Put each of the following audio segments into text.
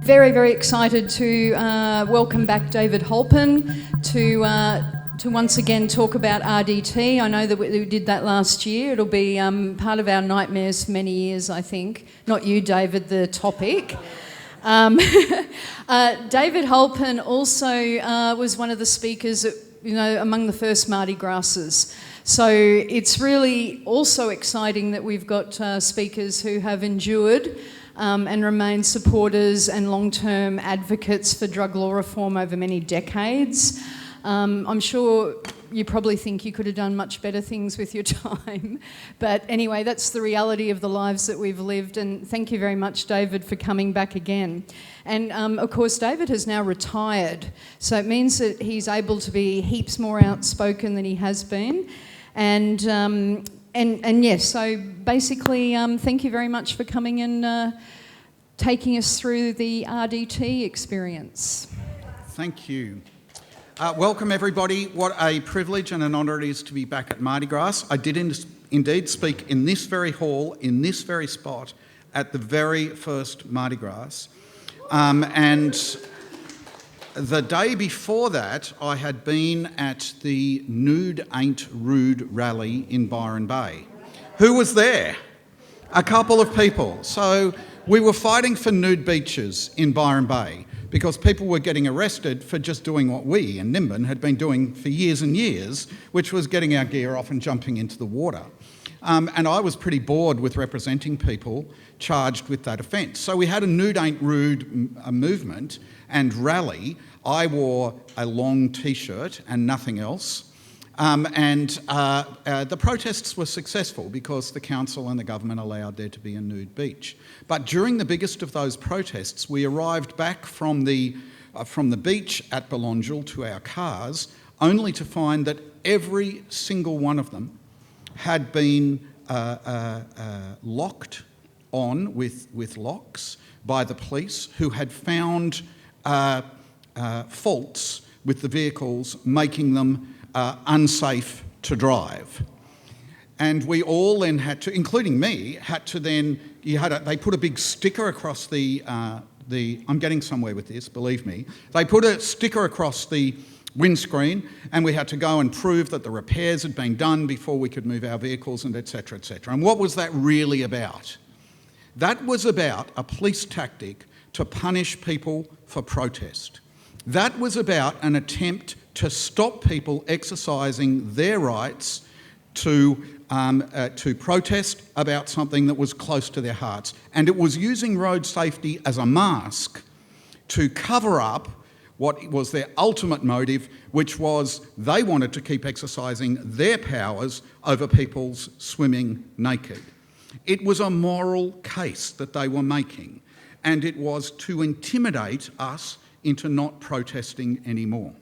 Very, very excited to welcome back David Heilpern to once again talk about RDT. I know that we did that last year. It'll be part of our nightmares for many years, I think. Not you, David, the topic. David Heilpern also was one of the speakers, among the first MardiGrasses. So it's really also exciting that we've got speakers who have endured and remain supporters and long-term advocates for drug law reform over many decades. I'm sure you probably think you could have done much better things with your time. But anyway, that's the reality of the lives that we've lived. And thank you very much, David, for coming back again. And of course, David has now retired. So it means that he's able to be heaps more outspoken than he has been. And yes, so basically, thank you very much for coming and taking us through the RDT experience. Thank you. Welcome, everybody. What a privilege and an honour it is to be back at MardiGrass. I did indeed speak in this very hall, in this very spot, at the very first MardiGrass. And the day before that, I had been at the Nude Ain't Rude rally in Byron Bay. Who was there? A couple of people. So we were fighting for nude beaches in Byron Bay because people were getting arrested for just doing what we in Nimbin had been doing for years and years, which was getting our gear off and jumping into the water. And I was pretty bored with representing people charged with that offence. So we had a Nude Ain't Rude movement and rally. I wore a long T-shirt and nothing else. The protests were successful because the council and the government allowed there to be a nude beach. But during the biggest of those protests, we arrived back from the beach at Belongil to our cars, only to find that every single one of them had been locked on with locks by the police, who had found faults with the vehicles, making them unsafe to drive. And we all then had to, including me, they put a big sticker across I'm getting somewhere with this, believe me. They put a sticker across the windscreen, and we had to go and prove that the repairs had been done before we could move our vehicles, and et cetera, et cetera. And what was that really about? That was about a police tactic to punish people for protest. That was about an attempt to stop people exercising their rights to protest about something that was close to their hearts. And it was using road safety as a mask to cover up what was their ultimate motive, which was they wanted to keep exercising their powers over people's swimming naked. It was a moral case that they were making, and it was to intimidate us into not protesting anymore.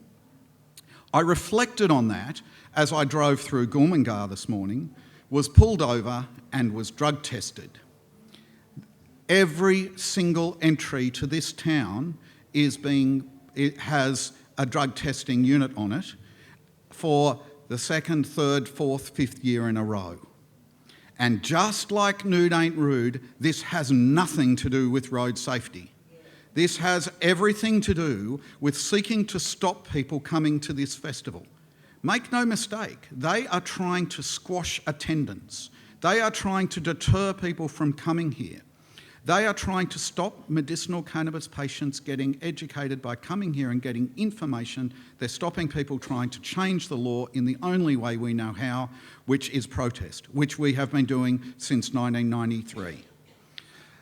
I reflected on that as I drove through Gormangar this morning, was pulled over and was drug tested. Every single entry to this town it has a drug testing unit on it for the second, third, fourth, fifth year in a row. And just like Nude Ain't Rude, this has nothing to do with road safety. This has everything to do with seeking to stop people coming to this festival. Make no mistake, they are trying to squash attendance. They are trying to deter people from coming here. They are trying to stop medicinal cannabis patients getting educated by coming here and getting information. They're stopping people trying to change the law in the only way we know how, which is protest, which we have been doing since 1993.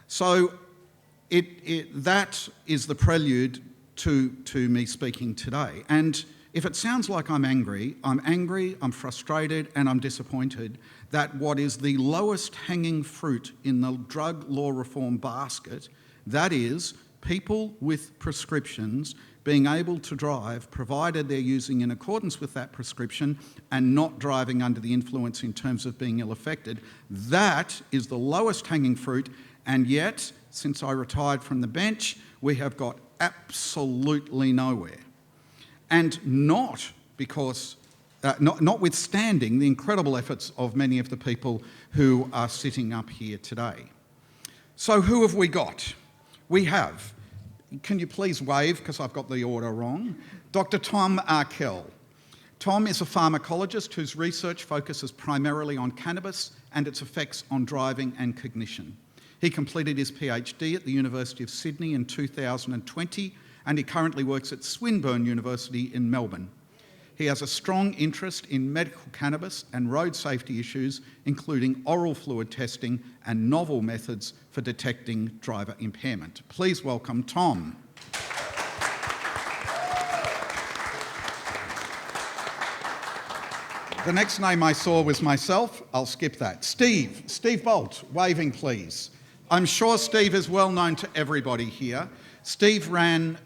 So that is the prelude to me speaking today. And if it sounds like I'm angry, I'm frustrated, and I'm disappointed that what is the lowest hanging fruit in the drug law reform basket, that is people with prescriptions being able to drive, provided they're using in accordance with that prescription and not driving under the influence in terms of being ill-affected, that is the lowest hanging fruit. And yet, since I retired from the bench, we have got absolutely nowhere. And not because, notwithstanding the incredible efforts of many of the people who are sitting up here today. So who have we got? We have can you please wave, because I've got the order wrong? Dr. Tom Arkell. Tom is a pharmacologist whose research focuses primarily on cannabis and its effects on driving and cognition. He completed his PhD at the University of Sydney in 2020, and he currently works at Swinburne University in Melbourne. He has a strong interest in medical cannabis and road safety issues, including oral fluid testing and novel methods for detecting driver impairment. Please welcome Tom. The next name I saw was myself. I'll skip that. Steve Bolt, waving please. I'm sure Steve is well known to everybody here. Steve ran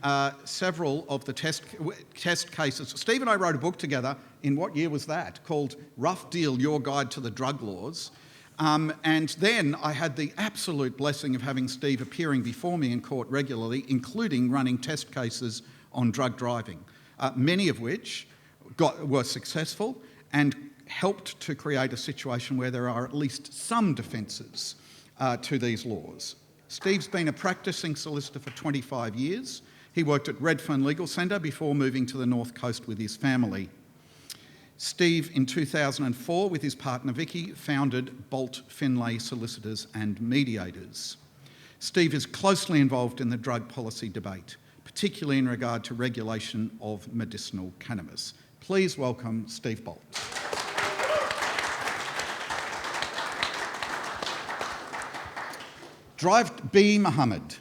several of the test cases. Steve and I wrote a book together in, what year was that, called Rough Deal, Your Guide to the Drug Laws. And then I had the absolute blessing of having Steve appearing before me in court regularly, including running test cases on drug driving, many of which were successful and helped to create a situation where there are at least some defences to these laws. Steve's been a practising solicitor for 25 years. He worked at Redfern Legal Centre before moving to the North Coast with his family. Steve, in 2004, with his partner Vicky, founded Bolt Finlay Solicitors and Mediators. Steve is closely involved in the drug policy debate, particularly in regard to regulation of medicinal cannabis. Please welcome Steve Bolt. Drive B. Mohamed.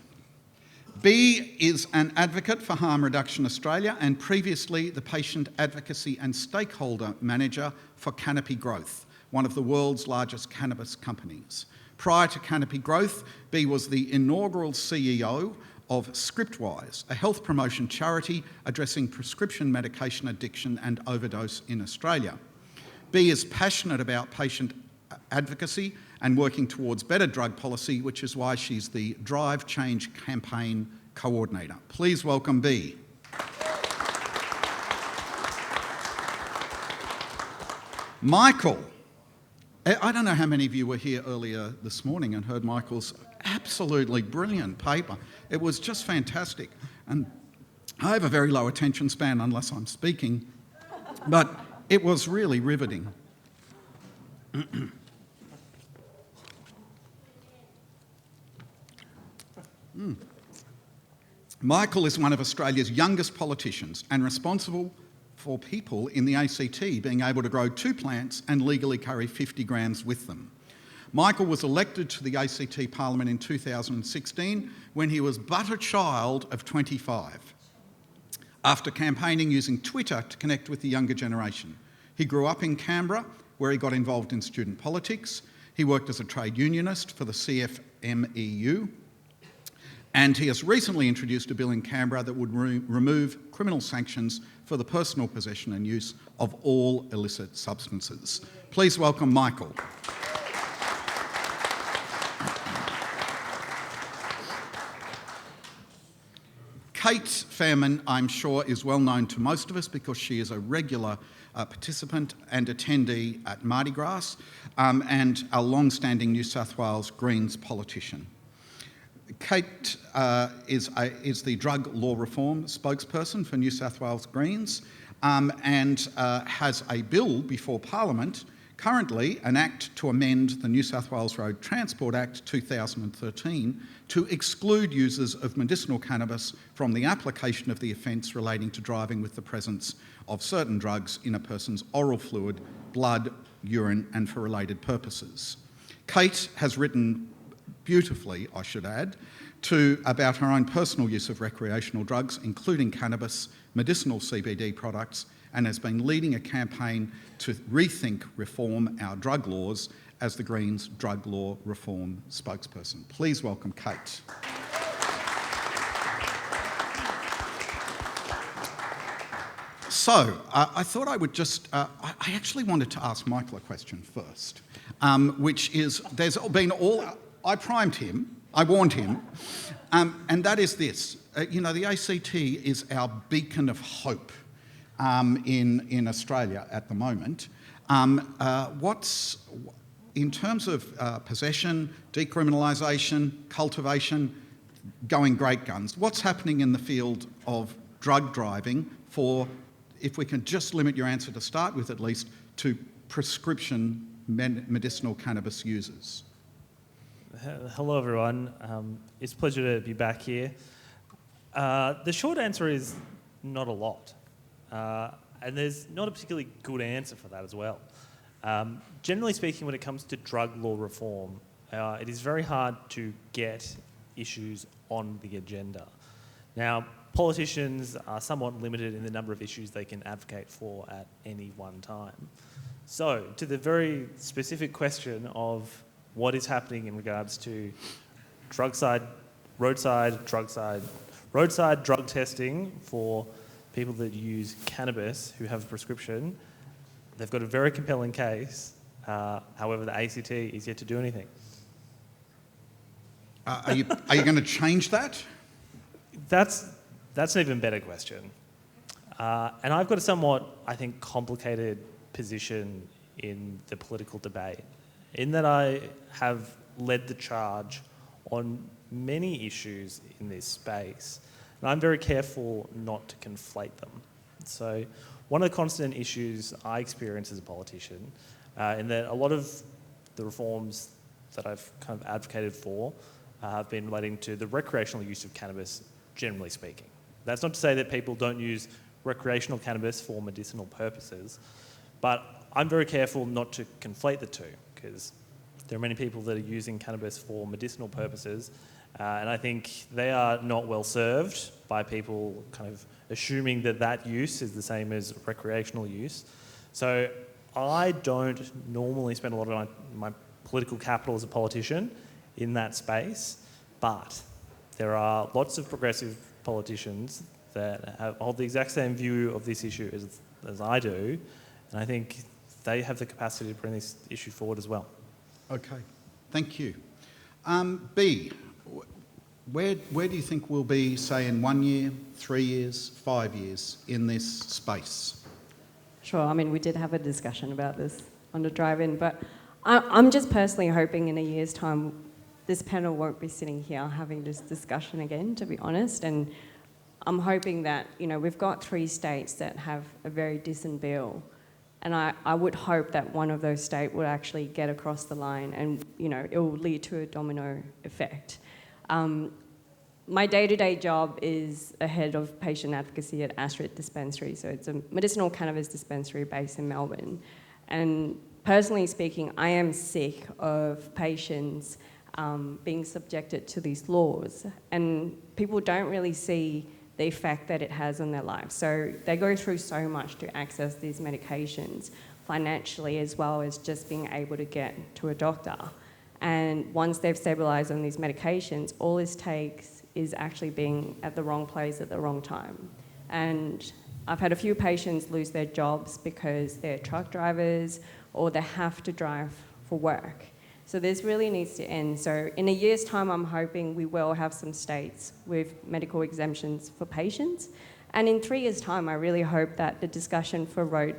B is an advocate for Harm Reduction Australia and previously the Patient Advocacy and Stakeholder Manager for Canopy Growth, one of the world's largest cannabis companies. Prior to Canopy Growth, B was the inaugural CEO of Scriptwise, a health promotion charity addressing prescription medication addiction and overdose in Australia. B is passionate about patient advocacy and working towards better drug policy, which is why she's the Drive Change Campaign Coordinator. Please welcome B. Michael. I don't know how many of you were here earlier this morning and heard Michael's absolutely brilliant paper. It was just fantastic. And I have a very low attention span unless I'm speaking, but it was really riveting. Michael is one of Australia's youngest politicians and responsible for people in the ACT being able to grow 2 plants and legally carry 50 grams with them. Michael was elected to the ACT Parliament in 2016 when he was but a child of 25. After campaigning using Twitter to connect with the younger generation, he grew up in Canberra where he got involved in student politics. He worked as a trade unionist for the CFMEU. And he has recently introduced a bill in Canberra that would remove criminal sanctions for the personal possession and use of all illicit substances. Please welcome Michael. Cate Faehrmann, I'm sure, is well known to most of us because she is a regular participant and attendee at MardiGrass and a long-standing New South Wales Greens politician. Cate is the drug law reform spokesperson for New South Wales Greens and has a bill before Parliament, currently an act to amend the New South Wales Road Transport Act 2013 to exclude users of medicinal cannabis from the application of the offence relating to driving with the presence of certain drugs in a person's oral fluid, blood, urine and for related purposes. Cate has written beautifully, I should add, about her own personal use of recreational drugs, including cannabis, medicinal CBD products, and has been leading a campaign to rethink reform our drug laws as the Greens drug law reform spokesperson. Please welcome Cate. So, I thought I would just, I actually wanted to ask Michael a question first, which is, there's been I primed him, I warned him, and that is this. The ACT is our beacon of hope in Australia at the moment. In terms of possession, decriminalisation, cultivation, going great guns. What's happening in the field of drug driving for, if we can just limit your answer to start with at least, to prescription medicinal cannabis users? Hello, everyone. It's a pleasure to be back here. The short answer is not a lot. And there's not a particularly good answer for that as well. Generally speaking, when it comes to drug law reform, it is very hard to get issues on the agenda. Now, politicians are somewhat limited in the number of issues they can advocate for at any one time. So, to the very specific question of what is happening in regards to roadside drug testing for people that use cannabis who have a prescription, they've got a very compelling case. However, the ACT is yet to do anything. Are you going to change that? That's an even better question. And I've got a somewhat, I think, complicated position in the political debate, in that I have led the charge on many issues in this space. And I'm very careful not to conflate them. So one of the constant issues I experience as a politician, in that a lot of the reforms that I've kind of advocated for have been relating to the recreational use of cannabis, generally speaking. That's not to say that people don't use recreational cannabis for medicinal purposes, but I'm very careful not to conflate the two, because there are many people that are using cannabis for medicinal purposes, and I think they are not well served by people kind of assuming that that use is the same as recreational use. So I don't normally spend a lot of my political capital as a politician in that space, but there are lots of progressive politicians that hold the exact same view of this issue as I do, and I think they have the capacity to bring this issue forward as well. Okay, thank you. B, where do you think we'll be, say, in 1 year, 3 years, 5 years in this space? Sure, I mean, we did have a discussion about this on the drive-in, but I'm just personally hoping in a year's time this panel won't be sitting here having this discussion again, to be honest, and I'm hoping that, we've got 3 states that have a very decent bill, and I would hope that one of those states would actually get across the line and, it will lead to a domino effect. My day-to-day job is a head of patient advocacy at Astrid Dispensary, so it's a medicinal cannabis dispensary based in Melbourne. And personally speaking, I am sick of patients being subjected to these laws, and people don't really see the effect that it has on their lives. So they go through so much to access these medications financially, as well as just being able to get to a doctor. And once they've stabilised on these medications, all it takes is actually being at the wrong place at the wrong time. And I've had a few patients lose their jobs because they're truck drivers or they have to drive for work. So this really needs to end. So in a year's time, I'm hoping we will have some states with medical exemptions for patients. And in 3 years' time, I really hope that the discussion for road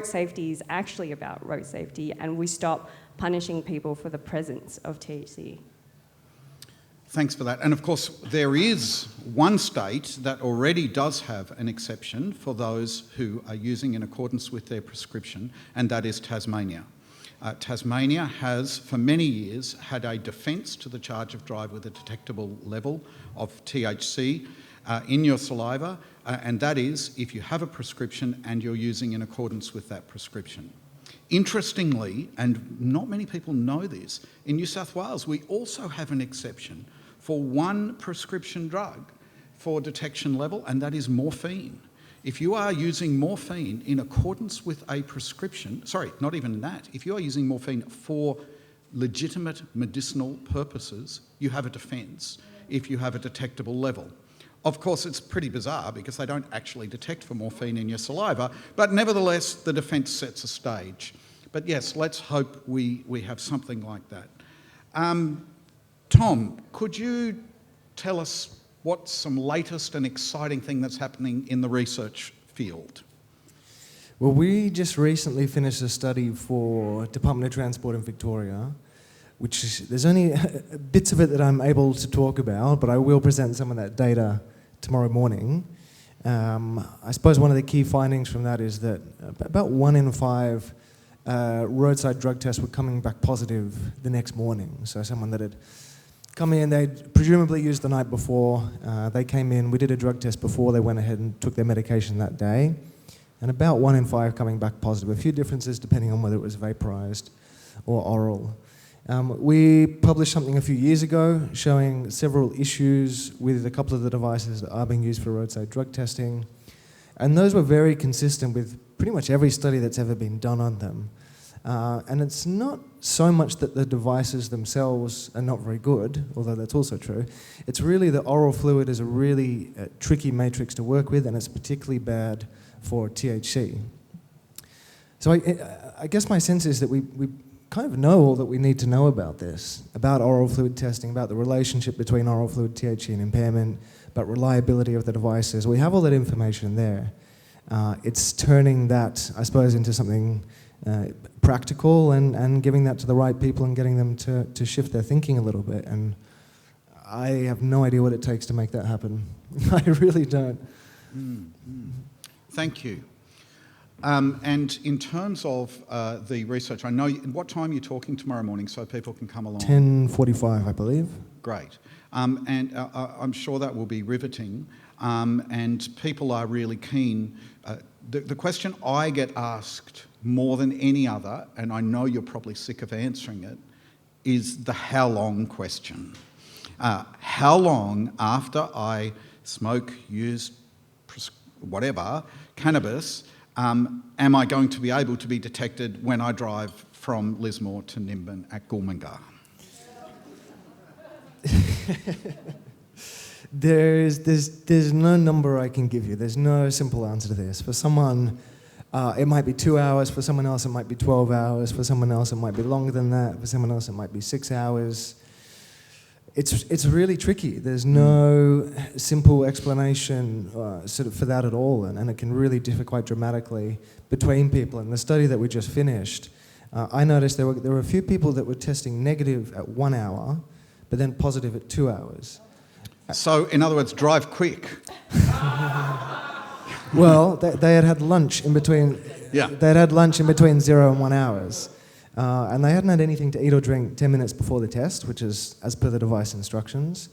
safety is actually about road safety, and we stop punishing people for the presence of THC. Thanks for that. And of course, there is one state that already does have an exception for those who are using in accordance with their prescription, and that is Tasmania. Tasmania has, for many years, had a defence to the charge of drive with a detectable level of THC in your saliva, and that is if you have a prescription and you're using in accordance with that prescription. Interestingly, and not many people know this, in New South Wales we also have an exception for one prescription drug for detection level, and that is morphine. If you are using morphine in accordance with a prescription, not even that, if you are using morphine for legitimate medicinal purposes, you have a defence if you have a detectable level. Of course, it's pretty bizarre because they don't actually detect for morphine in your saliva, but nevertheless, the defence sets a stage. But yes, let's hope we have something like that. Tom, could you tell us what's some latest and exciting thing that's happening in the research field? Well, we just recently finished a study for Department of Transport in Victoria there's only bits of it that I'm able to talk about, but I will present some of that data tomorrow morning. I suppose one of the key findings from that is that about 1 in 5 roadside drug tests were coming back positive the next morning. So someone that had come in, they'd presumably used the night before, they came in, we did a drug test before they went ahead and took their medication that day, and about 1 in 5 coming back positive. A few differences depending on whether it was vaporized or oral. We published something a few years ago showing several issues with a couple of the devices that are being used for roadside drug testing, and those were very consistent with pretty much every study that's ever been done on them. And it's not so much that the devices themselves are not very good, although that's also true. It's really the oral fluid is a really tricky matrix to work with, and it's particularly bad for THC. So I guess my sense is that we kind of know all that we need to know about this, about oral fluid testing, about the relationship between oral fluid THC and impairment, about reliability of the devices. We have all that information there. It's turning that, I suppose, into something practical and giving that to the right people and getting them to shift their thinking a little bit. And I have no idea what it takes to make that happen. I really don't. Thank you. And in terms of the research, I know, what time are you talking tomorrow morning so people can come along? 10:45, I believe. Great. And I'm sure that will be riveting. And people are really keen. The question I get asked more than any other, and I know you're probably sick of answering it, is the how long question. How long after I smoke, use, whatever, cannabis, am I going to be able to be detected when I drive from Lismore to Nimbin at Gulmingar? There's no number I can give you. There's no simple answer to this. For someone, it might be 2 hours. For someone else, it might be 12 hours. For someone else, it might be longer than that. For someone else, it might be 6 hours. It's really tricky. There's no simple explanation sort of for that at all, and it can really differ quite dramatically between people. In the study that we just finished, I noticed there were a few people that were testing negative at 1 hour, but then positive at 2 hours. So, in other words, drive quick. Well, they had lunch in between. Yeah. They had lunch in between 0 and 1 hours. And they hadn't had anything to eat or drink 10 minutes before the test, which is as per the device instructions.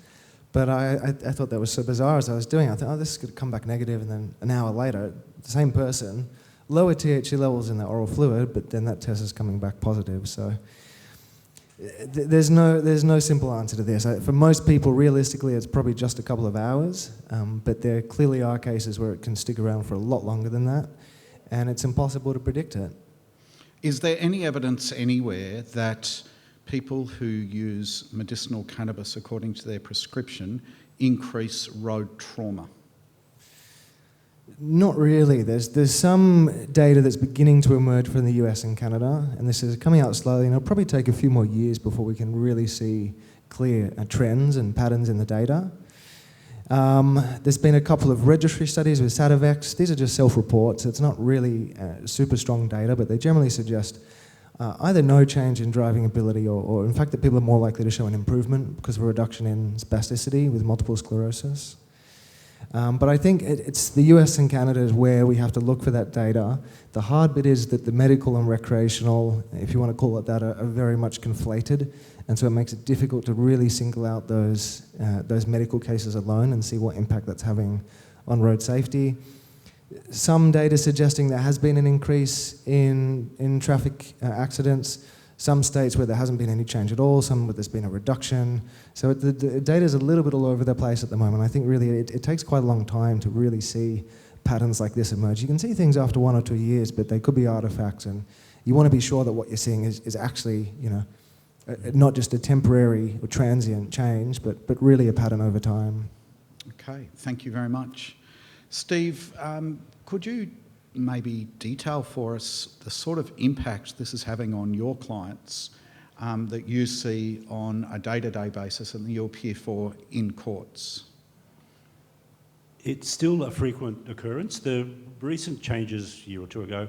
But I thought that was so bizarre as I was doing it. I thought, oh, this is going to come back negative, and then an hour later, the same person, lower THC levels in the oral fluid, but then that test is coming back positive. So there's no simple answer to this. For most people, realistically, it's probably just a couple of hours, but there clearly are cases where it can stick around for a lot longer than that, and it's impossible to predict it. Is there any evidence anywhere that people who use medicinal cannabis according to their prescription increase road trauma? Not really. There's some data that's beginning to emerge from the US and Canada, and this is coming out slowly, and it'll probably take a few more years before we can really see clear trends and patterns in the data. There's been a couple of registry studies with Sativex. These are just self-reports. It's not really super strong data, but they generally suggest either no change in driving ability or in fact that people are more likely to show an improvement because of a reduction in spasticity with multiple sclerosis. But I think it's the US and Canada is where we have to look for that data. The hard bit is that the medical and recreational, if you want to call it that, are very much conflated, and so it makes it difficult to really single out those medical cases alone and see what impact that's having on road safety. Some data suggesting there has been an increase in traffic accidents. Some states where there hasn't been any change at all, some where there's been a reduction. So the data is a little bit all over the place at the moment. I think really it takes quite a long time to really see patterns like this emerge. You can see things after 1 or 2 years, but they could be artifacts, and you want to be sure that what you're seeing is actually, not just a temporary or transient change, but really a pattern over time. Okay, thank you very much. Steve, could you maybe detail for us the sort of impact this is having on your clients that you see on a day-to-day basis and that you appear for in courts? It's still a frequent occurrence. The recent changes a year or two ago,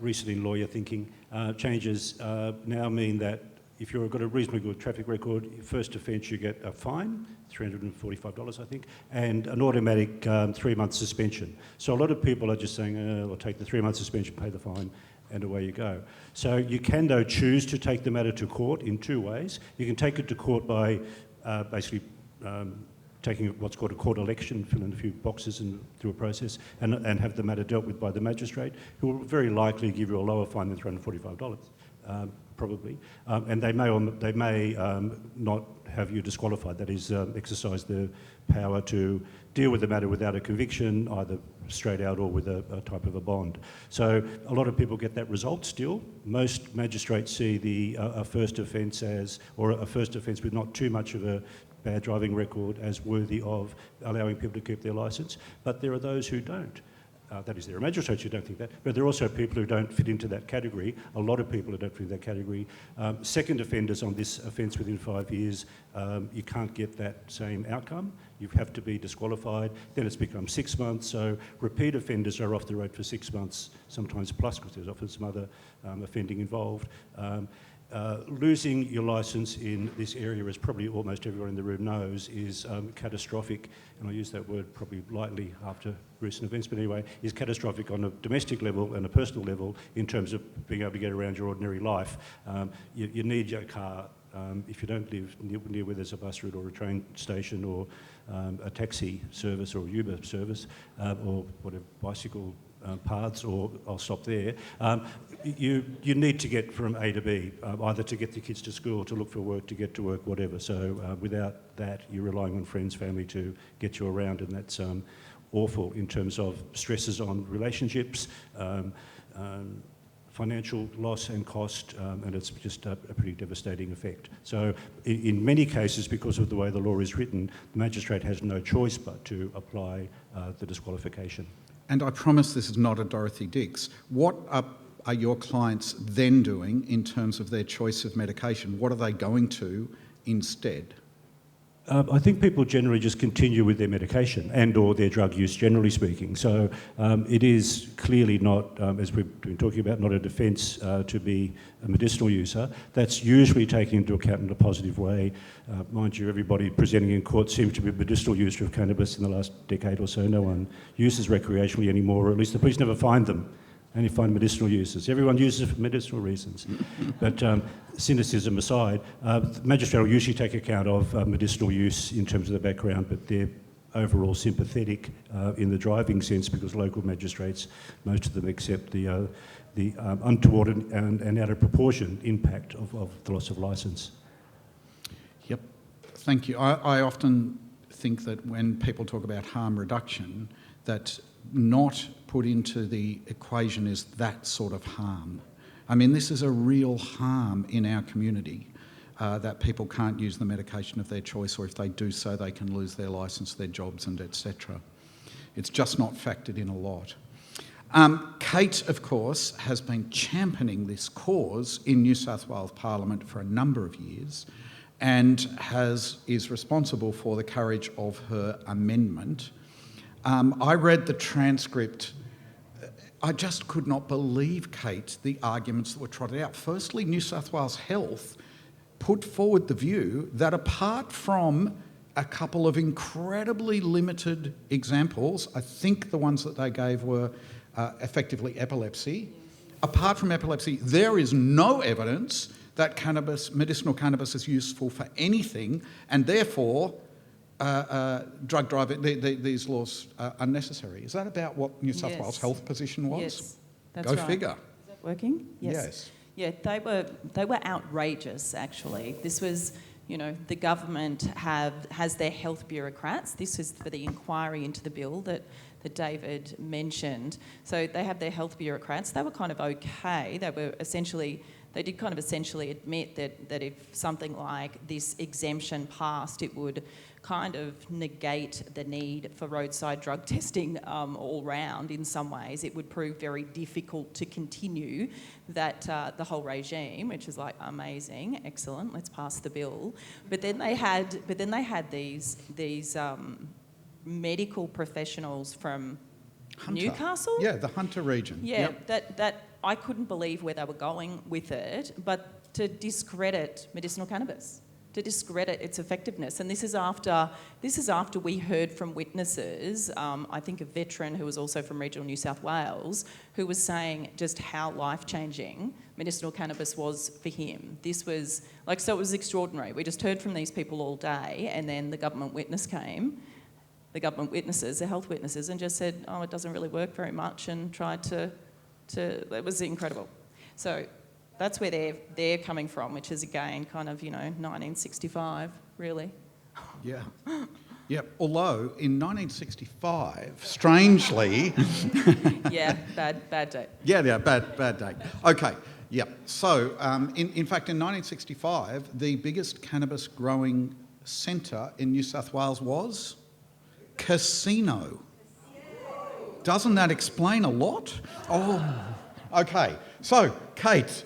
recent in lawyer thinking, changes now mean that if you've got a reasonably good traffic record, first offence you get a fine, $345 I think, and an automatic 3-month suspension. So a lot of people are just saying, I'll take the 3-month suspension, pay the fine, and away you go. So you can, though, choose to take the matter to court in 2 ways. You can take it to court by basically taking what's called a court election, fill in a few boxes and through a process, and have the matter dealt with by the magistrate, who will very likely give you a lower fine than $345, probably. And they may not have you disqualified, that is, exercise the power to deal with the matter without a conviction, either straight out or with a type of a bond. So a lot of people get that result still. Most magistrates see a first offence with not too much of a bad driving record as worthy of allowing people to keep their licence, but there are those who don't. That is, there are magistrates who don't think that, but there are also people who don't fit into that category, a lot of people who don't fit into that category. Second offenders on this offence within 5 years, you can't get that same outcome. You have to be disqualified, then it's become 6 months, so repeat offenders are off the road for 6 months, sometimes plus, because there's often some other offending involved. Losing your licence in this area, as probably almost everyone in the room knows, is catastrophic, and I use that word probably lightly after recent events, but anyway, is catastrophic on a domestic level and a personal level in terms of being able to get around your ordinary life. You need your car. If you don't live near where there's a bus route or a train station or a taxi service or Uber service or whatever, bicycle paths, or I'll stop there. You need to get from A to B, either to get the kids to school, to look for work, to get to work, whatever. So without that, you're relying on friends, family to get you around, and that's awful in terms of stresses on relationships, financial loss and cost, and it's just a pretty devastating effect. So in many cases, because of the way the law is written, the magistrate has no choice but to apply the disqualification. And I promise this is not a Dorothy Dix. What are your clients then doing in terms of their choice of medication? What are they going to instead? I think people generally just continue with their medication and or their drug use, generally speaking. So it is clearly not, as we've been talking about, not a defence to be a medicinal user. That's usually taken into account in a positive way. Mind you, everybody presenting in court seems to be a medicinal user of cannabis in the last decade or so. No one uses recreationally anymore, or at least the police never find them. Only find medicinal uses. Everyone uses it for medicinal reasons. But cynicism aside, the magistrate will usually take account of medicinal use in terms of the background, but they're overall sympathetic in the driving sense, because local magistrates, most of them accept the untoward and out of proportion impact of the loss of licence. Yep, thank you. I often think that when people talk about harm reduction, that not put into the equation is that sort of harm. I mean, this is a real harm in our community, that people can't use the medication of their choice, or if they do so, they can lose their licence, their jobs, and etc. It's just not factored in a lot. Cate, of course, has been championing this cause in New South Wales Parliament for a number of years, and is responsible for the courage of her amendment. I read the transcript. I just could not believe, Cate, the arguments that were trotted out. Firstly, New South Wales Health put forward the view that apart from a couple of incredibly limited examples, I think the ones that they gave were effectively epilepsy. Apart from epilepsy, there is no evidence that medicinal cannabis is useful for anything, and therefore drug driving, these laws are unnecessary. Is that about what New South Wales Health position was? Yes, that's Go right. figure. Is that working? Yes. Yeah, they were outrageous, actually. This was, the government has their health bureaucrats. This is for the inquiry into the bill that David mentioned. So they have their health bureaucrats. They were kind of okay. They did kind of essentially admit that if something like this exemption passed, it would kind of negate the need for roadside drug testing all round in some ways. It would prove very difficult to continue that the whole regime, which is like amazing, excellent, let's pass the bill. But then they had these medical professionals from Hunter. Newcastle? Yeah, the Hunter region. Yeah, Yep. that I couldn't believe where they were going with it, but to discredit medicinal cannabis, to discredit its effectiveness. And this is after we heard from witnesses, I think a veteran who was also from regional New South Wales, who was saying just how life-changing medicinal cannabis was for him. This was, so it was extraordinary. We just heard from these people all day, and then the government witness came, the government witnesses, the health witnesses, and just said, oh, it doesn't really work very much, and tried to it was incredible. So that's where they're coming from, which is, again, kind of, 1965, really. Yeah. Yep. Although in 1965, strangely... yeah, bad date. Yeah, bad date. Okay, yep. So, in fact, in 1965, the biggest cannabis growing centre in New South Wales was Casino. Doesn't that explain a lot? Oh, okay. So, Cate...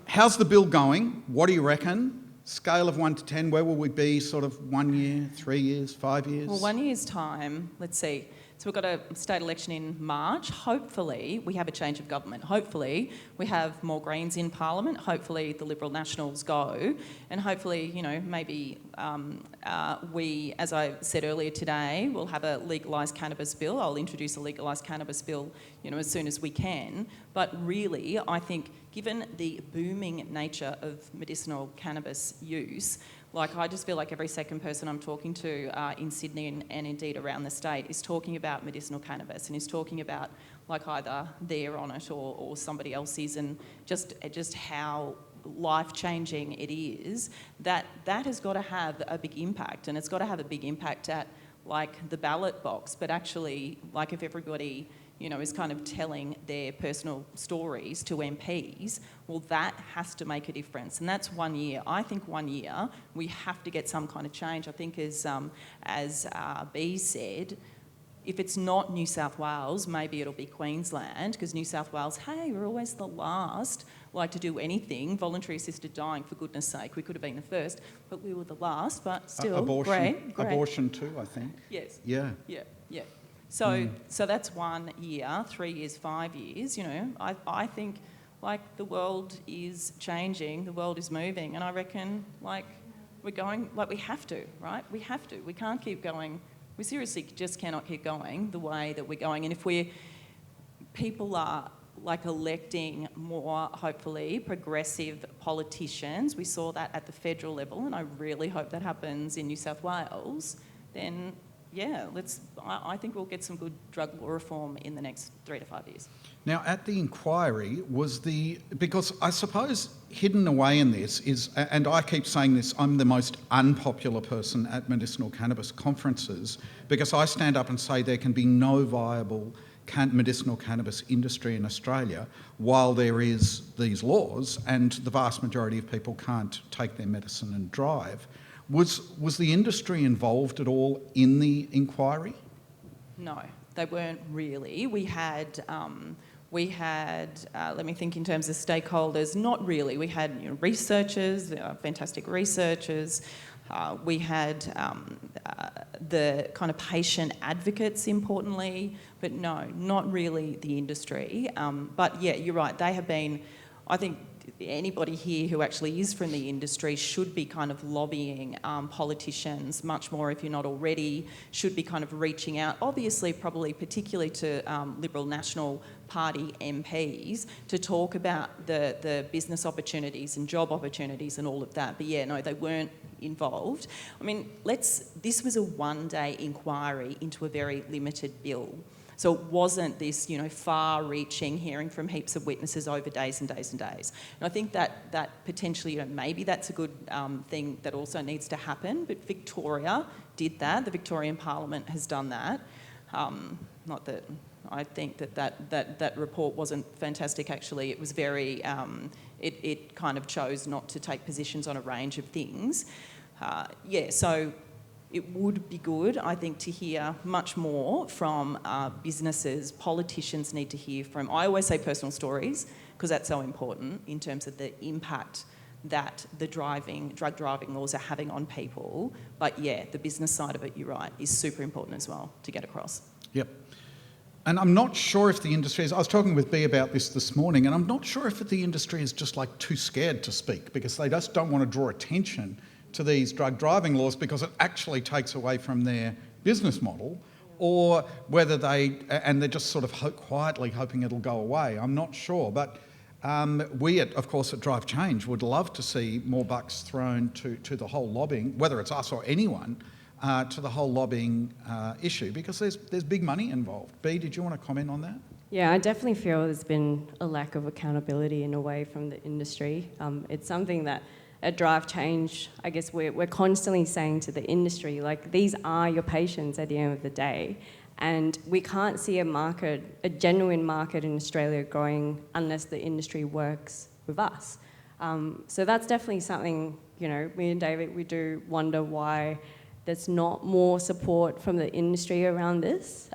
how's the bill going? What do you reckon? Scale of 1 to 10, where will we be sort of 1 year, 3 years, 5 years? Well, 1 year's time, let's see. So we've got a state election in March. Hopefully we have a change of government. Hopefully we have more Greens in Parliament. Hopefully the Liberal Nationals go. And hopefully, maybe we, as I said earlier today, will have a legalised cannabis bill. I'll introduce a legalised cannabis bill, as soon as we can. But really, I think, given the booming nature of medicinal cannabis use, I just feel like every second person I'm talking to in Sydney and indeed around the state is talking about medicinal cannabis and is talking about either they're on it or somebody else is, and just how life-changing it is. That has got to have a big impact, and it's got to have a big impact at the ballot box. But actually, if everybody is kind of telling their personal stories to MPs, well, that has to make a difference. And that's 1 year. I think 1 year, we have to get some kind of change. I think as B said, if it's not New South Wales, maybe it'll be Queensland, because New South Wales, hey, we're always the last to do anything. Voluntary assisted dying, for goodness sake. We could have been the first, but we were the last, but still, abortion, great. Abortion too, I think. Yes. Yeah. Yeah. So that's 1 year, 3 years, 5 years. I think the world is changing, the world is moving, and I reckon we're going we have to, right? We have to. We can't keep going. We seriously just cannot keep going the way that we're going. And if people are electing more, hopefully, progressive politicians, we saw that at the federal level, and I really hope that happens in New South Wales, then yeah, I think we'll get some good drug law reform in the next 3 to 5 years. Now, at the inquiry, because I suppose hidden away in this is, and I keep saying this, I'm the most unpopular person at medicinal cannabis conferences, because I stand up and say there can be no viable medicinal cannabis industry in Australia while there is these laws and the vast majority of people can't take their medicine and drive. Was the industry involved at all in the inquiry? No, they weren't really. We had, let me think in terms of stakeholders, not really. We had researchers, fantastic researchers. We had the kind of patient advocates, importantly, but no, not really the industry. But yeah, you're right, they have been, I think, anybody here who actually is from the industry should be kind of lobbying politicians much more, if you're not already, should be kind of reaching out, obviously probably particularly to Liberal National Party MPs to talk about the business opportunities and job opportunities and all of that. But yeah, no, they weren't involved. I mean, this was a one-day inquiry into a very limited bill. So it wasn't this, far-reaching hearing from heaps of witnesses over days and days and days. And I think that potentially, maybe that's a good thing that also needs to happen. But Victoria did that. The Victorian Parliament has done that. Not that I think that report wasn't fantastic. Actually, it was very. It kind of chose not to take positions on a range of things. So. It would be good, I think, to hear much more from businesses. Politicians need to hear from, I always say personal stories, because that's so important in terms of the impact that the drug driving laws are having on people. But yeah, the business side of it, you're right, is super important as well to get across. Yep. And I'm not sure if the industry is, I was talking with Bea about this morning, and I'm not sure if the industry is just like too scared to speak because they just don't want to draw attention to these drug driving laws because it actually takes away from their business model, or whether they're just sort of quietly hoping it'll go away. I'm not sure, but we, of course, at Drive Change would love to see more bucks thrown to the whole lobbying, whether it's us or anyone, to the whole lobbying issue, because there's big money involved. Bea, did you want to comment on that? Yeah, I definitely feel there's been a lack of accountability in a way from the industry. It's something that at Drive Change, I guess we're constantly saying to the industry, like, these are your patients at the end of the day, and we can't see a genuine market in Australia growing unless the industry works with us. So that's definitely something, me and David, we do wonder why there's not more support from the industry around this,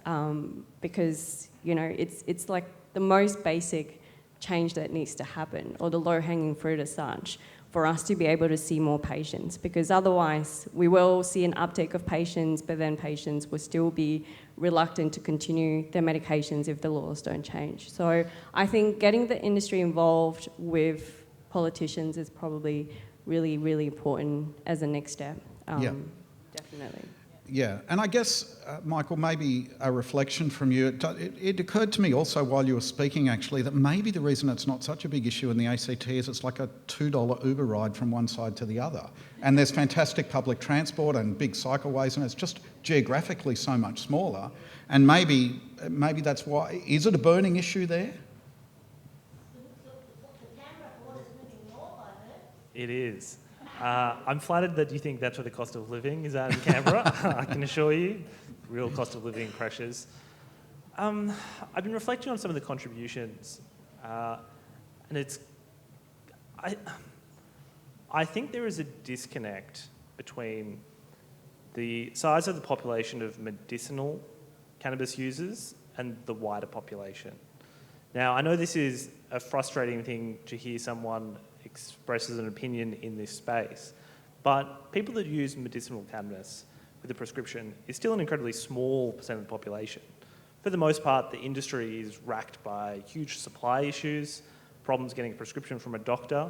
because, it's like the most basic change that needs to happen, or the low-hanging fruit as such, for us to be able to see more patients, because otherwise we will see an uptake of patients, but then patients will still be reluctant to continue their medications if the laws don't change. So I think getting the industry involved with politicians is probably really, really important as a next step. Yeah. Definitely. Yeah, and I guess, Michael, maybe a reflection from you. It occurred to me also while you were speaking, actually, that maybe the reason it's not such a big issue in the ACT is it's like a $2 Uber ride from one side to the other. And there's fantastic public transport and big cycleways, and it's just geographically so much smaller. And maybe that's why. Is it a burning issue there? It is. I'm flattered that you think that's where the cost of living is at in Canberra. I can assure you, real cost of living pressures. I've been reflecting on some of the contributions, and I think there is a disconnect between the size of the population of medicinal cannabis users and the wider population. Now, I know this is a frustrating thing to hear someone expresses an opinion in this space, but people that use medicinal cannabis with a prescription is still an incredibly small percent of the population. For the most part, the industry is racked by huge supply issues, problems getting a prescription from a doctor.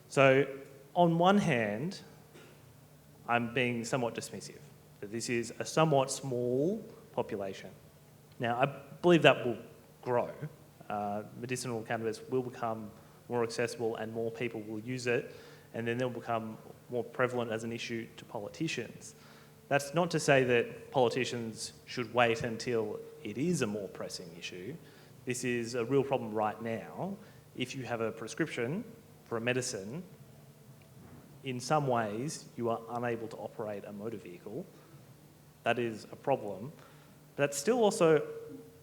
So on one hand, I'm being somewhat dismissive, that this is a somewhat small population. Now, I believe that will grow. Medicinal cannabis will become more accessible and more people will use it, and then they'll become more prevalent as an issue to politicians. That's not to say that politicians should wait until it is a more pressing issue. This is a real problem right now. If you have a prescription for a medicine, in some ways you are unable to operate a motor vehicle. That is a problem. But that's still also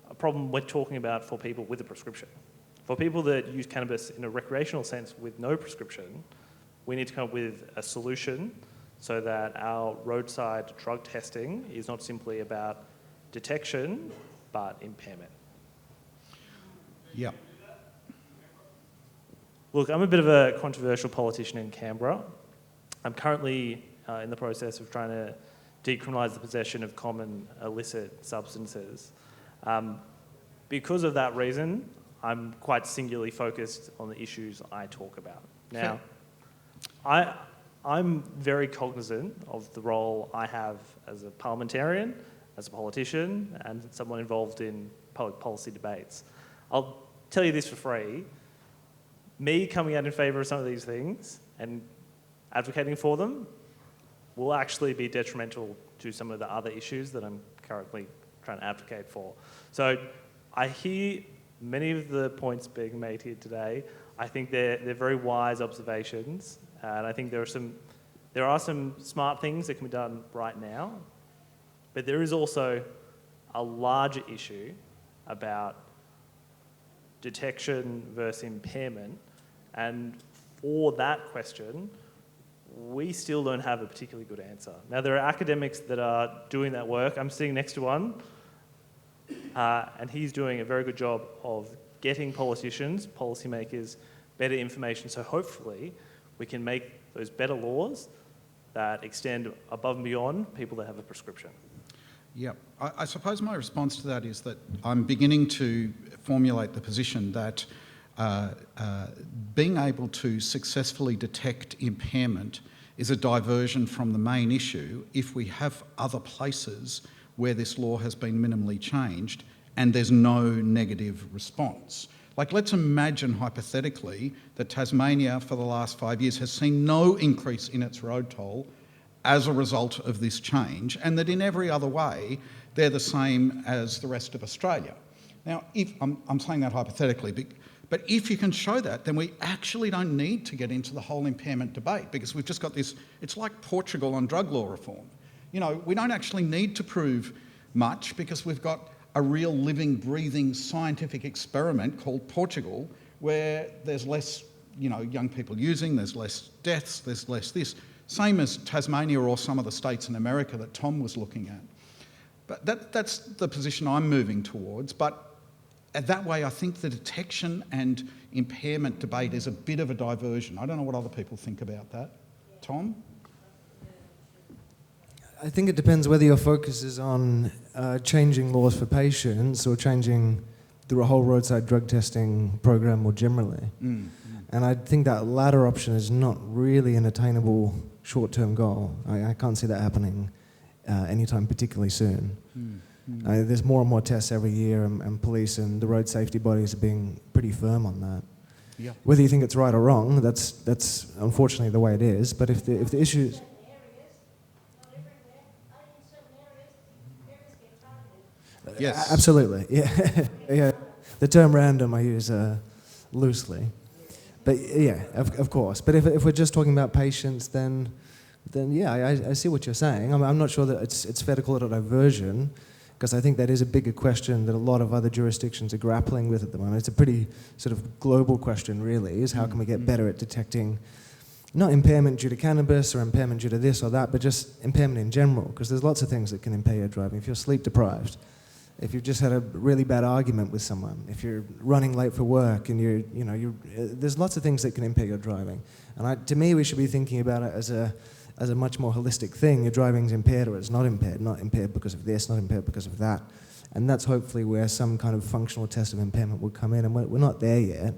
a problem we're talking about for people with a prescription. For people that use cannabis in a recreational sense with no prescription, we need to come up with a solution so that our roadside drug testing is not simply about detection, but impairment. Yeah. Look, I'm a bit of a controversial politician in Canberra. I'm currently in the process of trying to decriminalise the possession of common illicit substances. Because of that reason, I'm quite singularly focused on the issues I talk about. Now, I'm very cognizant of the role I have as a parliamentarian, as a politician, and someone involved in public policy debates. I'll tell you this for free. Me coming out in favour of some of these things and advocating for them will actually be detrimental to some of the other issues that I'm currently trying to advocate for. So I hear many of the points being made here today. I think they're very wise observations, and I think there are some smart things that can be done right now, but there is also a larger issue about detection versus impairment, and for that question, we still don't have a particularly good answer. Now, there are academics that are doing that work. I'm sitting next to one, and he's doing a very good job of getting politicians, policymakers, better information. So hopefully we can make those better laws that extend above and beyond people that have a prescription. Yep. I suppose my response to that is that I'm beginning to formulate the position that being able to successfully detect impairment is a diversion from the main issue if we have other places where this law has been minimally changed and there's no negative response. Like, let's imagine hypothetically that Tasmania for the last 5 years has seen no increase in its road toll as a result of this change, and that in every other way they're the same as the rest of Australia. Now, if I'm saying that hypothetically, but if you can show that, then we actually don't need to get into the whole impairment debate, because we've just got this, it's like Portugal on drug law reform. You know, we don't actually need to prove much because we've got a real living, breathing scientific experiment called Portugal, where there's less, you know, young people using, there's less deaths, there's less this. Same as Tasmania or some of the states in America that Tom was looking at. But that's the position I'm moving towards. But that way, I think the detection and impairment debate is a bit of a diversion. I don't know what other people think about that. Tom? I think it depends whether your focus is on changing laws for patients or changing the whole roadside drug testing program more generally. And I think that latter option is not really an attainable short-term goal. I can't see that happening anytime particularly soon. There's more and more tests every year, and police and the road safety bodies are being pretty firm on that. Yeah. Whether you think it's right or wrong, that's unfortunately the way it is. But if the issue is... Yes. Absolutely, yeah. Yeah. The term random I use loosely. But yeah, of course. But if we're just talking about patients, then yeah, I see what you're saying. I'm not sure that it's fair to call it a diversion, because I think that is a bigger question that a lot of other jurisdictions are grappling with at the moment. It's a pretty sort of global question, really, is how can we get better at detecting not impairment due to cannabis or impairment due to this or that, but just impairment in general, because there's lots of things that can impair your driving. If you're sleep deprived, if you've just had a really bad argument with someone, if you're running late for work, and there's lots of things that can impair your driving. And to me, we should be thinking about it as a much more holistic thing. Your driving's impaired or it's not impaired because of this, not impaired because of that. And that's hopefully where some kind of functional test of impairment would come in. And we're not there yet,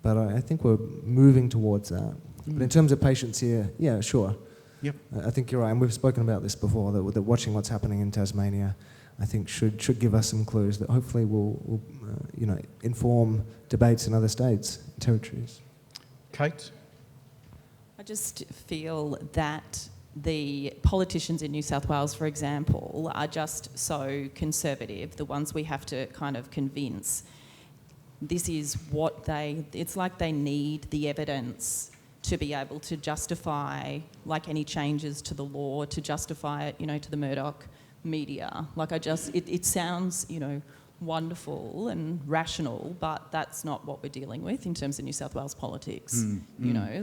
but I think we're moving towards that. But in terms of patients here, yeah, sure. Yep. I think you're right, and we've spoken about this before, that watching what's happening in Tasmania, I think should give us some clues that hopefully will inform debates in other states and territories. Cate? I just feel that the politicians in New South Wales, for example, are just so conservative, the ones we have to kind of convince. This is what it's like they need the evidence to be able to justify, like, any changes to the law, to justify it, to the Murdoch media. Like, it sounds, wonderful and rational, but that's not what we're dealing with in terms of New South Wales politics,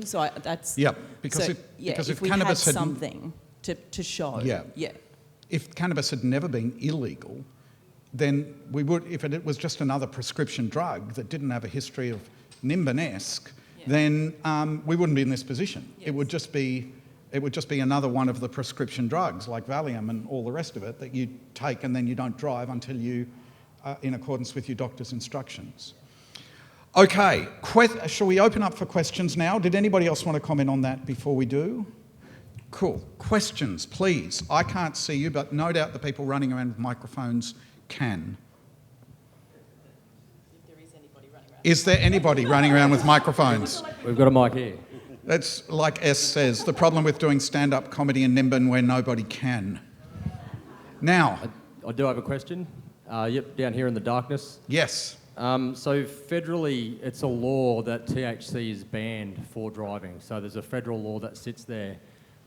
So that's... Yeah, because if if cannabis had something to show... Yeah. If cannabis had never been illegal, then we would, if it was just another prescription drug that didn't have a history of Nimbin-esque, then we wouldn't be in this position. Yes. It would just be another one of the prescription drugs, like Valium and all the rest of it, that you take and then you don't drive until you are in accordance with your doctor's instructions. Okay, shall we open up for questions now? Did anybody else want to comment on that before we do? Cool. Questions, please. I can't see you, but no doubt the people running around with microphones can. Is there anybody running around with microphones? We've got a mic here. That's like S says, the problem with doing stand-up comedy in Nimbin where nobody can. Now... I do have a question. Down here in the darkness. Yes. So federally, it's a law that THC is banned for driving. So there's a federal law that sits there.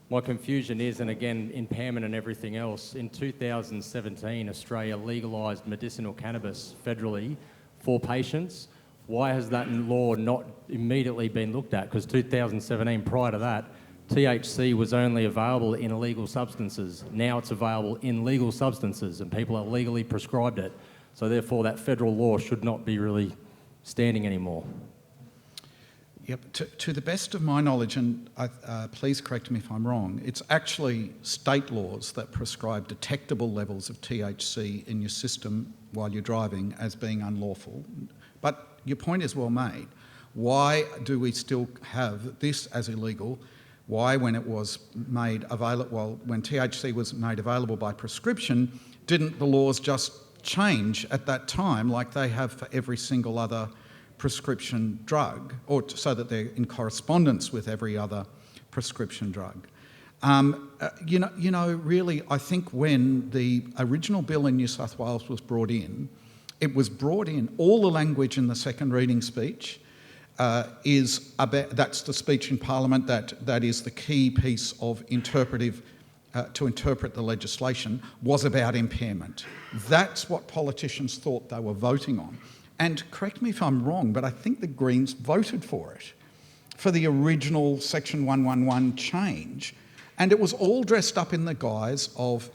My confusion is, and again, impairment and everything else, in 2017, Australia legalised medicinal cannabis federally for patients. Why has that law not immediately been looked at? Because 2017, prior to that, THC was only available in illegal substances. Now it's available in legal substances, and people are legally prescribed it. So therefore, that federal law should not be really standing anymore. Yep. To the best of my knowledge, and please correct me if I'm wrong, it's actually state laws that prescribe detectable levels of THC in your system while you're driving as being unlawful. But your point is well made. Why do we still have this as illegal? Why, when it was made available, well, when THC was made available by prescription, didn't the laws just change at that time like they have for every single other prescription drug, or so that they're in correspondence with every other prescription drug? Really, I think when the original bill in New South Wales was brought in, it was brought in, all the language in the second reading speech is about, that's the speech in Parliament that is the key piece of interpretive, to interpret the legislation, was about impairment. That's what politicians thought they were voting on. And correct me if I'm wrong, but I think the Greens voted for it, for the original Section 111 change. And it was all dressed up in the guise of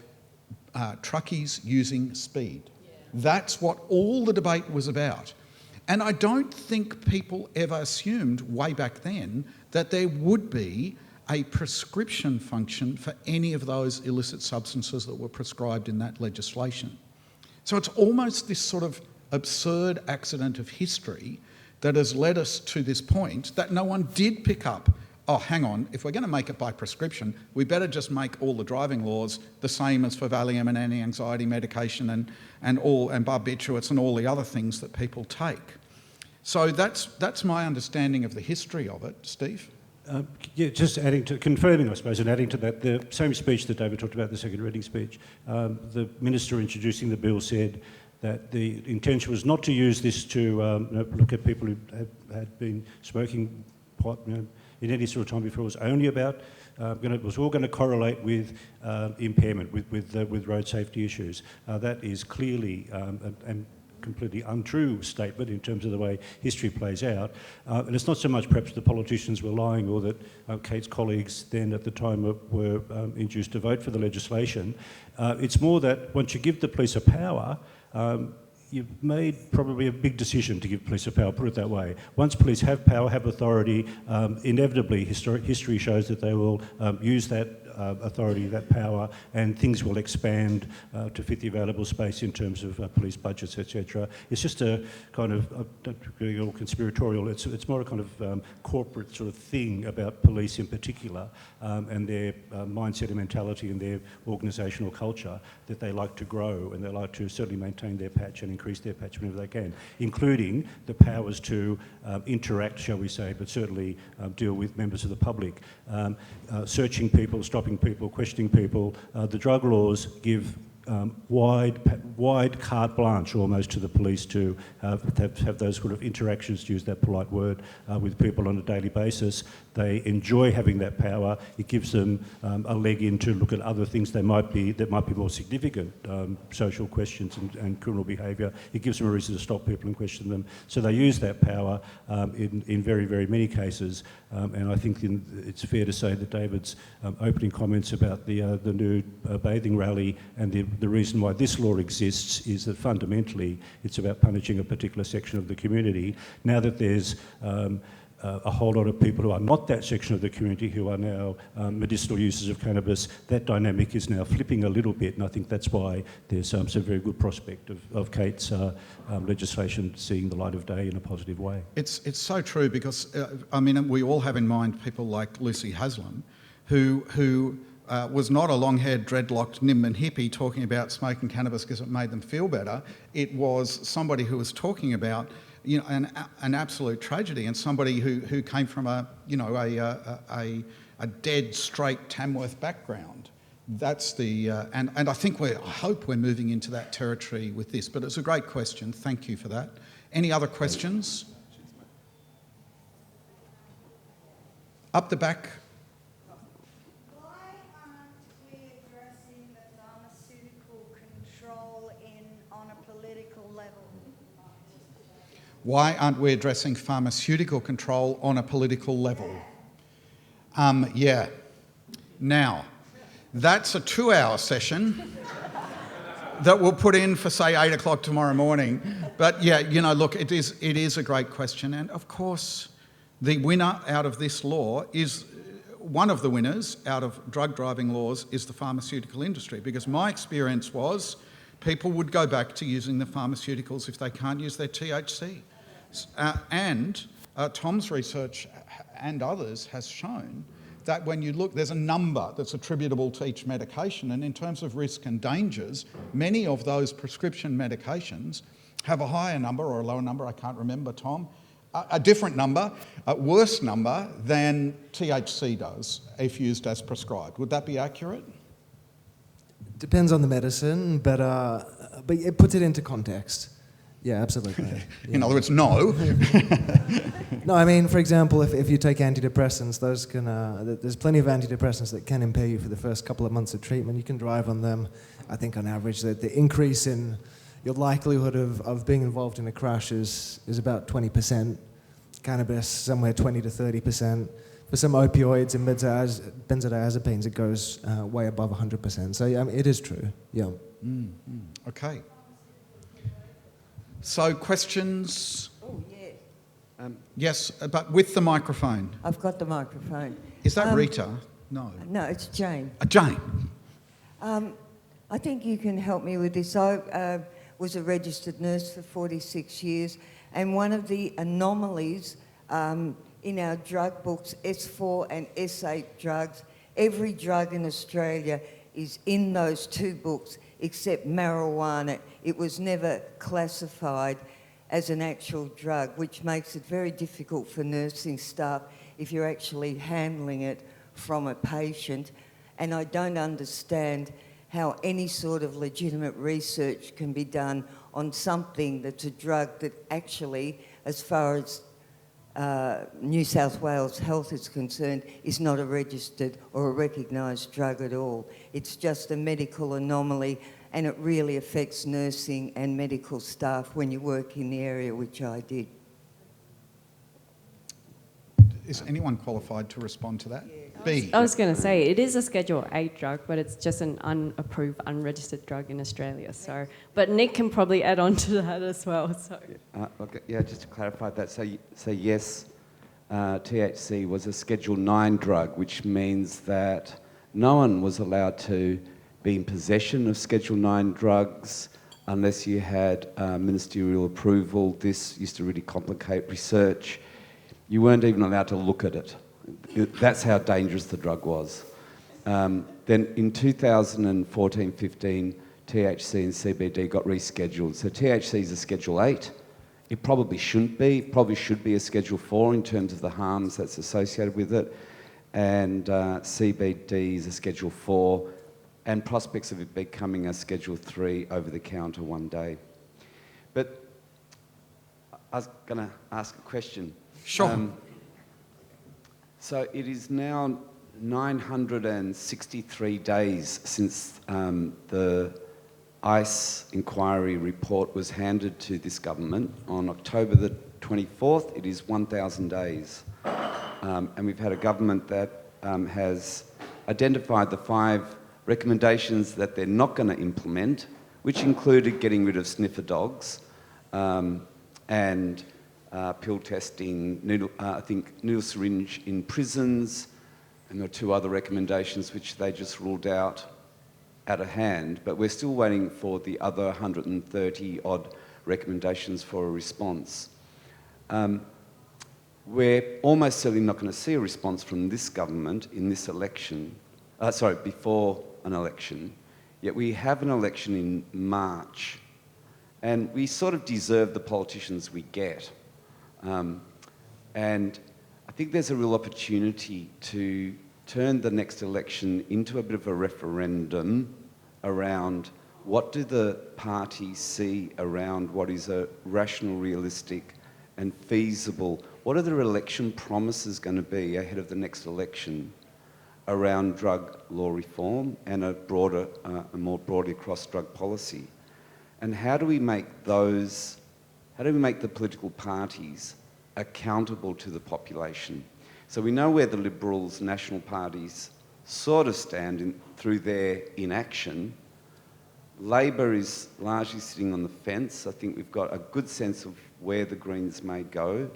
truckies using speed. Yeah. That's what all the debate was about. And I don't think people ever assumed way back then that there would be a prescription function for any of those illicit substances that were prescribed in that legislation. So it's almost this sort of absurd accident of history that has led us to this point that no one did pick up, oh, hang on, if we're going to make it by prescription, we better just make all the driving laws the same as for Valium and anti-anxiety medication and barbiturates and all the other things that people take. So that's my understanding of the history of it. Steve? Just confirming, I suppose, and adding to that, the same speech that David talked about, the second reading speech, the Minister introducing the bill said that the intention was not to use this to look at people who had been smoking pot in any sort of time before. It was only about, it was all going to correlate with impairment, with road safety issues. That is clearly and completely untrue statement in terms of the way history plays out. And it's not so much perhaps the politicians were lying or that Cate's colleagues then at the time were induced to vote for the legislation. It's more that once you give the police a power, you've made probably a big decision to give police a power, put it that way. Once police have power, have authority, inevitably history shows that they will use that authority, that power, and things will expand to fit the available space in terms of police budgets, etc. It's just a kind of, don't really all conspiratorial, it's more a kind of corporate sort of thing about police in particular and their mindset and mentality and their organisational culture that they like to grow and they like to certainly maintain their patch and increase their patch whenever they can, including the powers to interact, shall we say, but certainly deal with members of the public. Searching people, stopping people, questioning people. The drug laws give wide carte blanche almost to the police to have those sort of interactions, to use that polite word, with people on a daily basis. They enjoy having that power. It gives them a leg in to look at other things that might be more significant, social questions and criminal behaviour. It gives them a reason to stop people and question them. So they use that power in very, very many cases. And I think it's fair to say that David's opening comments about the nude bathing rally and the reason why this law exists is that fundamentally it's about punishing a particular section of the community. Now that there's a whole lot of people who are not that section of the community who are now medicinal users of cannabis, that dynamic is now flipping a little bit, and I think that's why there's some very good prospect of Cate's legislation seeing the light of day in a positive way. It's so true because, we all have in mind people like Lucy Haslam, who was not a long-haired, dreadlocked Nimbin hippie talking about smoking cannabis because it made them feel better. It was somebody who was talking about an absolute tragedy, and somebody who came from a dead straight Tamworth background. That's the and I think I hope we're moving into that territory with this. But it's a great question. Thank you for that. Any other questions? Up the back. Why aren't we addressing the pharmaceutical control on a political level? Why aren't we addressing pharmaceutical control on a political level? Now, that's a 2-hour session that we'll put in for, say, 8 o'clock tomorrow morning. But look, it is a great question. And of course, The winner out of this law is, one of the winners out of drug driving laws is the pharmaceutical industry, because my experience was people would go back to using the pharmaceuticals if they can't use their THC. And Tom's research and others has shown that when you look, there's a number that's attributable to each medication, and in terms of risk and dangers, many of those prescription medications have a higher number or a lower number, I can't remember, Tom, a different number, a worse number than THC does if used as prescribed. Would that be accurate? Depends on the medicine, but it puts it into context. Yeah, absolutely. In other words, no. No, I mean, for example, if you take antidepressants, those can. There's plenty of antidepressants that can impair you for the first couple of months of treatment. You can drive on them. I think on average that the increase in your likelihood of being involved in a crash is about 20%. Cannabis, somewhere 20 to 30%. For some opioids and benzodiazepines, it goes way above 100%. So yeah, I mean, it is true. Yeah. Okay. So questions? Oh, yeah. Yes, but with the microphone. I've got the microphone. Is that Rita? No. No, it's Jane. Jane. I think you can help me with this. I was a registered nurse for 46 years, and one of the anomalies in our drug books, S4 and S8 drugs, every drug in Australia is in those two books except marijuana. It was never classified as an actual drug, which makes it very difficult for nursing staff if you're actually handling it from a patient. And I don't understand how any sort of legitimate research can be done on something that's a drug that actually, as far as New South Wales Health is concerned, is not a registered or a recognised drug at all. It's just a medical anomaly, and it really affects nursing and medical staff when you work in the area, which I did. Is anyone qualified to respond to that? B. I was going to say, it is a Schedule 8 drug, but it's just an unapproved, unregistered drug in Australia. So, but Nick can probably add on to that as well. So. Okay, yeah, just to clarify that. So yes, THC was a Schedule 9 drug, which means that no one was allowed to be in possession of Schedule 9 drugs unless you had ministerial approval. This used to really complicate research. You weren't even allowed to look at it. That's how dangerous the drug was. Then in 2014-15, THC and CBD got rescheduled. So THC is a Schedule 8. It probably shouldn't be. It probably should be a Schedule 4 in terms of the harms that's associated with it. And CBD is a Schedule 4, and prospects of it becoming a Schedule 3 over-the-counter one day. But I was going to ask a question. Sure. So it is now 963 days since the ICE inquiry report was handed to this government. On October the 24th, it is 1,000 days. And we've had a government that has identified the 5 recommendations that they're not going to implement, which included getting rid of sniffer dogs and pill testing, needle syringe in prisons, and there are 2 other recommendations which they just ruled out out of hand, but we're still waiting for the other 130 odd recommendations for a response. We're almost certainly not going to see a response from this government in this election, before an election, yet we have an election in March, and we sort of deserve the politicians we get. And I think there's a real opportunity to turn the next election into a bit of a referendum around what do the parties see around what is a rational, realistic and feasible. What are their election promises going to be ahead of the next election around drug law reform and a more broadly across drug policy? And how do we make the political parties accountable to the population? So we know where the Liberals, national parties sort of stand through their inaction. Labor is largely sitting on the fence. I think we've got a good sense of where the Greens may go.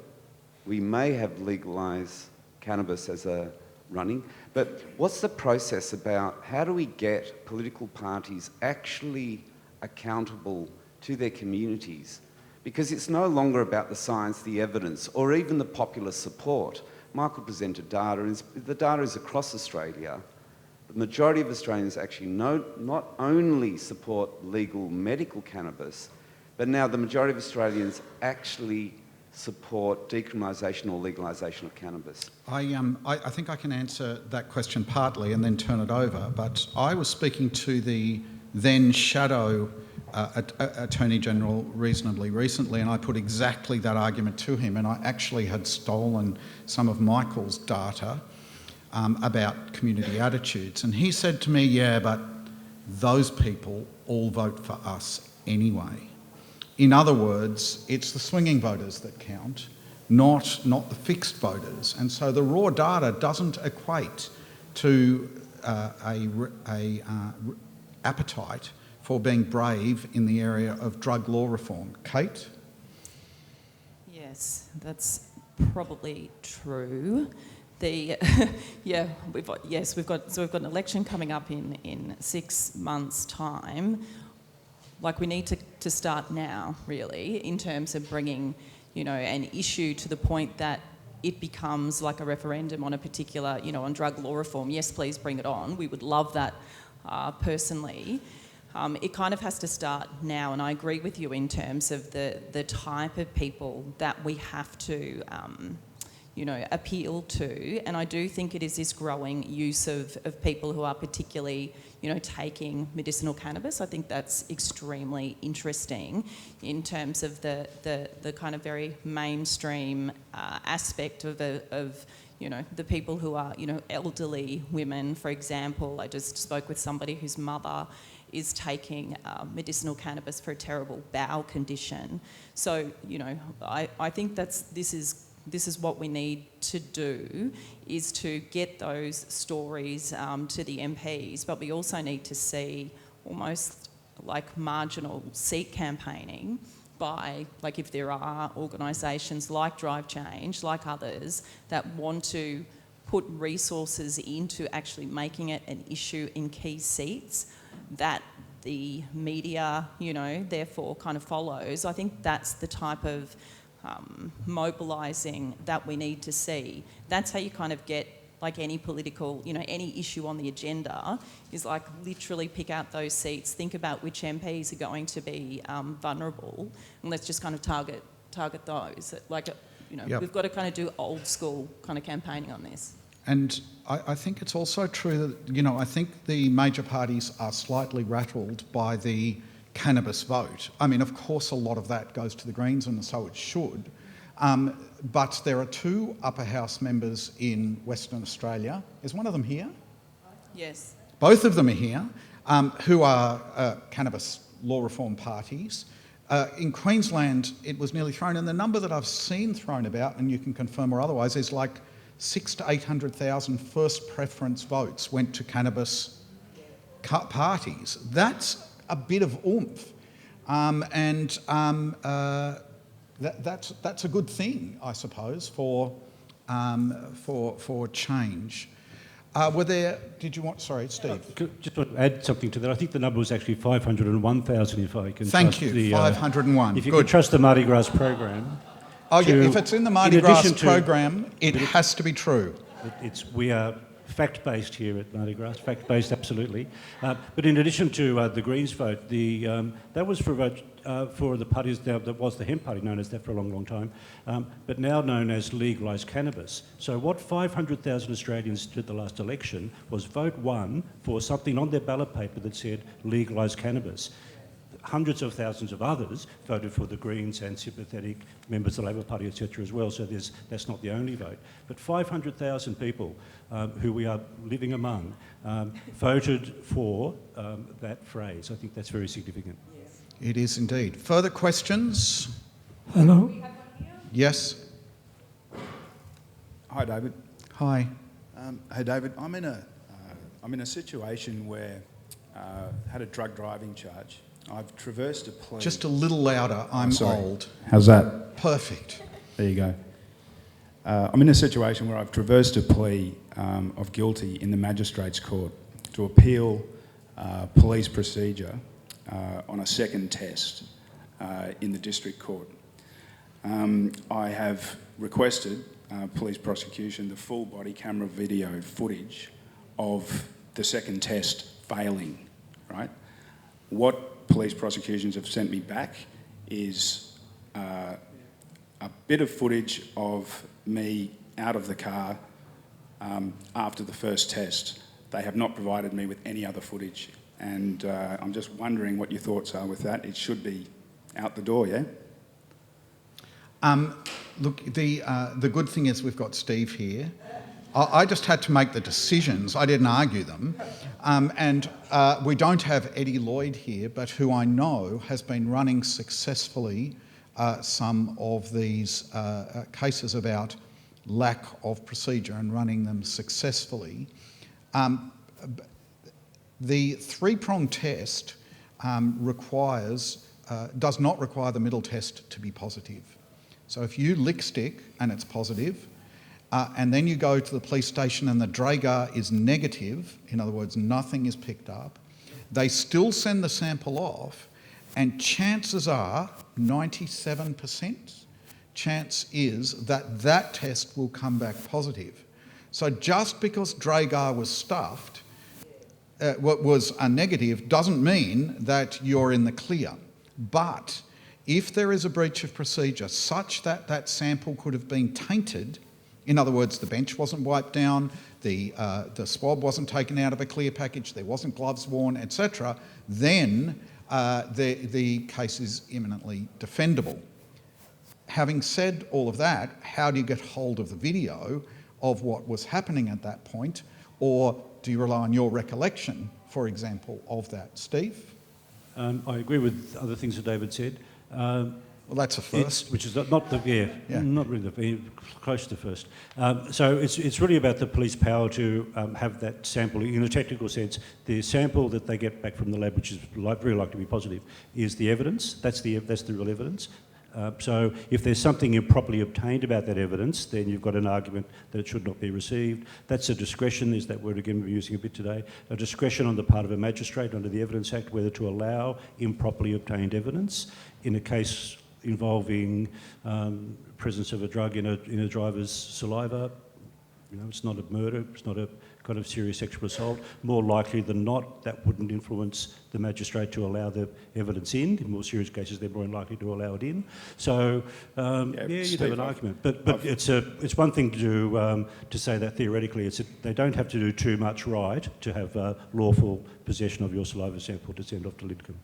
we may have legalised cannabis as a running, but what's the process about how do we get political parties actually accountable to their communities? Because it's no longer about the science, the evidence, or even the popular support. Michael presented data, and the data is across Australia. The majority of Australians actually not only support legal medical cannabis, but now the majority of Australians actually support decriminalisation or legalisation of cannabis. I think I can answer that question partly and then turn it over, but I was speaking to the then shadow Attorney General reasonably recently, and I put exactly that argument to him, and I actually had stolen some of Michael's data about community attitudes, and he said to me, yeah, but those people all vote for us anyway. In other words, it's the swinging voters that count, not the fixed voters, and so the raw data doesn't equate to a appetite for being brave in the area of drug law reform. Cate? Yes, that's probably true. We've got an election coming up in 6 months' time. Like, we need to start now, really, in terms of bringing, an issue to the point that it becomes like a referendum on a particular, on drug law reform. Yes, please bring it on. We would love that personally. It kind of has to start now, and I agree with you in terms of the type of people that we have to, appeal to. And I do think it is this growing use of people who are particularly, taking medicinal cannabis. I think that's extremely interesting in terms of the kind of very mainstream aspect of the people who are, elderly women, for example. I just spoke with somebody whose mother is taking medicinal cannabis for a terrible bowel condition. So, I think this is what we need to do, is to get those stories to the MPs, but we also need to see almost like marginal seat campaigning by, like, if there are organisations like Drive Change, like others, that want to put resources into actually making it an issue in key seats, that the media, therefore kind of follows. I think that's the type of mobilising that we need to see. That's how you kind of get, like, any political, any issue on the agenda is, like, literally pick out those seats, think about which MPs are going to be vulnerable, and let's just kind of target those. Like, Yep. We've got to kind of do old school kind of campaigning on this. And I think it's also true that, I think the major parties are slightly rattled by the cannabis vote. I mean, of course, a lot of that goes to the Greens, and so it should. But there are 2 upper house members in Western Australia. Is one of them here? Yes. Both of them are here, who are cannabis law reform parties. In Queensland, it was nearly thrown, and the number that I've seen thrown about, and you can confirm or otherwise, is like 600,000 to 800,000 first preference votes went to cannabis parties. That's a bit of oomph, that's a good thing, I suppose, for change. Sorry, Steve. Just want to add something to that. I think the number was actually 501,000, if I can Thank trust you, 501. If you Good. can trust the MardiGrass program. Oh, yeah, if it's in the MardiGrass program, it has to be true. We are fact-based here at MardiGrass, fact-based absolutely. But in addition to the Greens vote, that was for a vote for the parties that was the Hemp Party, known as that for a long, long time, but now known as legalised cannabis. So what 500,000 Australians did the last election was vote 1 for something on their ballot paper that said legalised cannabis. Hundreds of thousands of others voted for the Greens and sympathetic members of the Labor Party, etc. as well, so that's not the only vote. But 500,000 people who we are living among voted for that phrase. I think that's very significant. Yes. It is indeed. Further questions? Hello? Yes? Hi, David. Hi. Hey, David, I'm in a situation where I had a drug driving charge. I've traversed a plea. Just a little louder. I'm old. How's that? Perfect. There you go. I'm in a situation where I've traversed a plea of guilty in the Magistrates Court to appeal police procedure on a second test in the District Court. I have requested police prosecution the full body camera video footage of the second test failing, right? What police prosecutions have sent me back is a bit of footage of me out of the car after the first test. They have not provided me with any other footage, and I'm just wondering what your thoughts are with that. It should be out the door, yeah? Look, the good thing is we've got Steve here. I just had to make the decisions. I didn't argue them. And we don't have Eddie Lloyd here, but who I know has been running successfully some of these cases about lack of procedure and running them successfully. The three-pronged test does not require the middle test to be positive. So if you lick stick and it's positive, and then you go to the police station and the Dragar is negative, in other words, nothing is picked up, they still send the sample off, and chances are, 97% chance is that that test will come back positive. So just because Dragar was stuffed, was a negative, doesn't mean that you're in the clear. But if there is a breach of procedure such that that sample could have been tainted, in other words, the bench wasn't wiped down, the swab wasn't taken out of a clear package, there wasn't gloves worn, etc., then the case is imminently defendable. Having said all of that, how do you get hold of the video of what was happening at that point, or do you rely on your recollection, for example, of that? Steve? I agree with other things that David said. Well, that's a first. Which is not really the close to first. So it's really about the police power to have that sample. In a technical sense, the sample that they get back from the lab, which is very likely to be positive, is the evidence. That's the real evidence. So if there's something improperly obtained about that evidence, then you've got an argument that it should not be received. That's a discretion, is that word again we're using a bit today, a discretion on the part of a magistrate under the Evidence Act whether to allow improperly obtained evidence. In a case involving presence of a drug in a driver's saliva, it's not a murder, it's not a kind of serious sexual assault. More likely than not, that wouldn't influence the magistrate to allow the evidence in. In more serious cases, they're more likely to allow it in. So, you'd have an argument. But it's one thing to say that theoretically. They don't have to do too much right to have lawful possession of your saliva sample to send off to Lidcombe.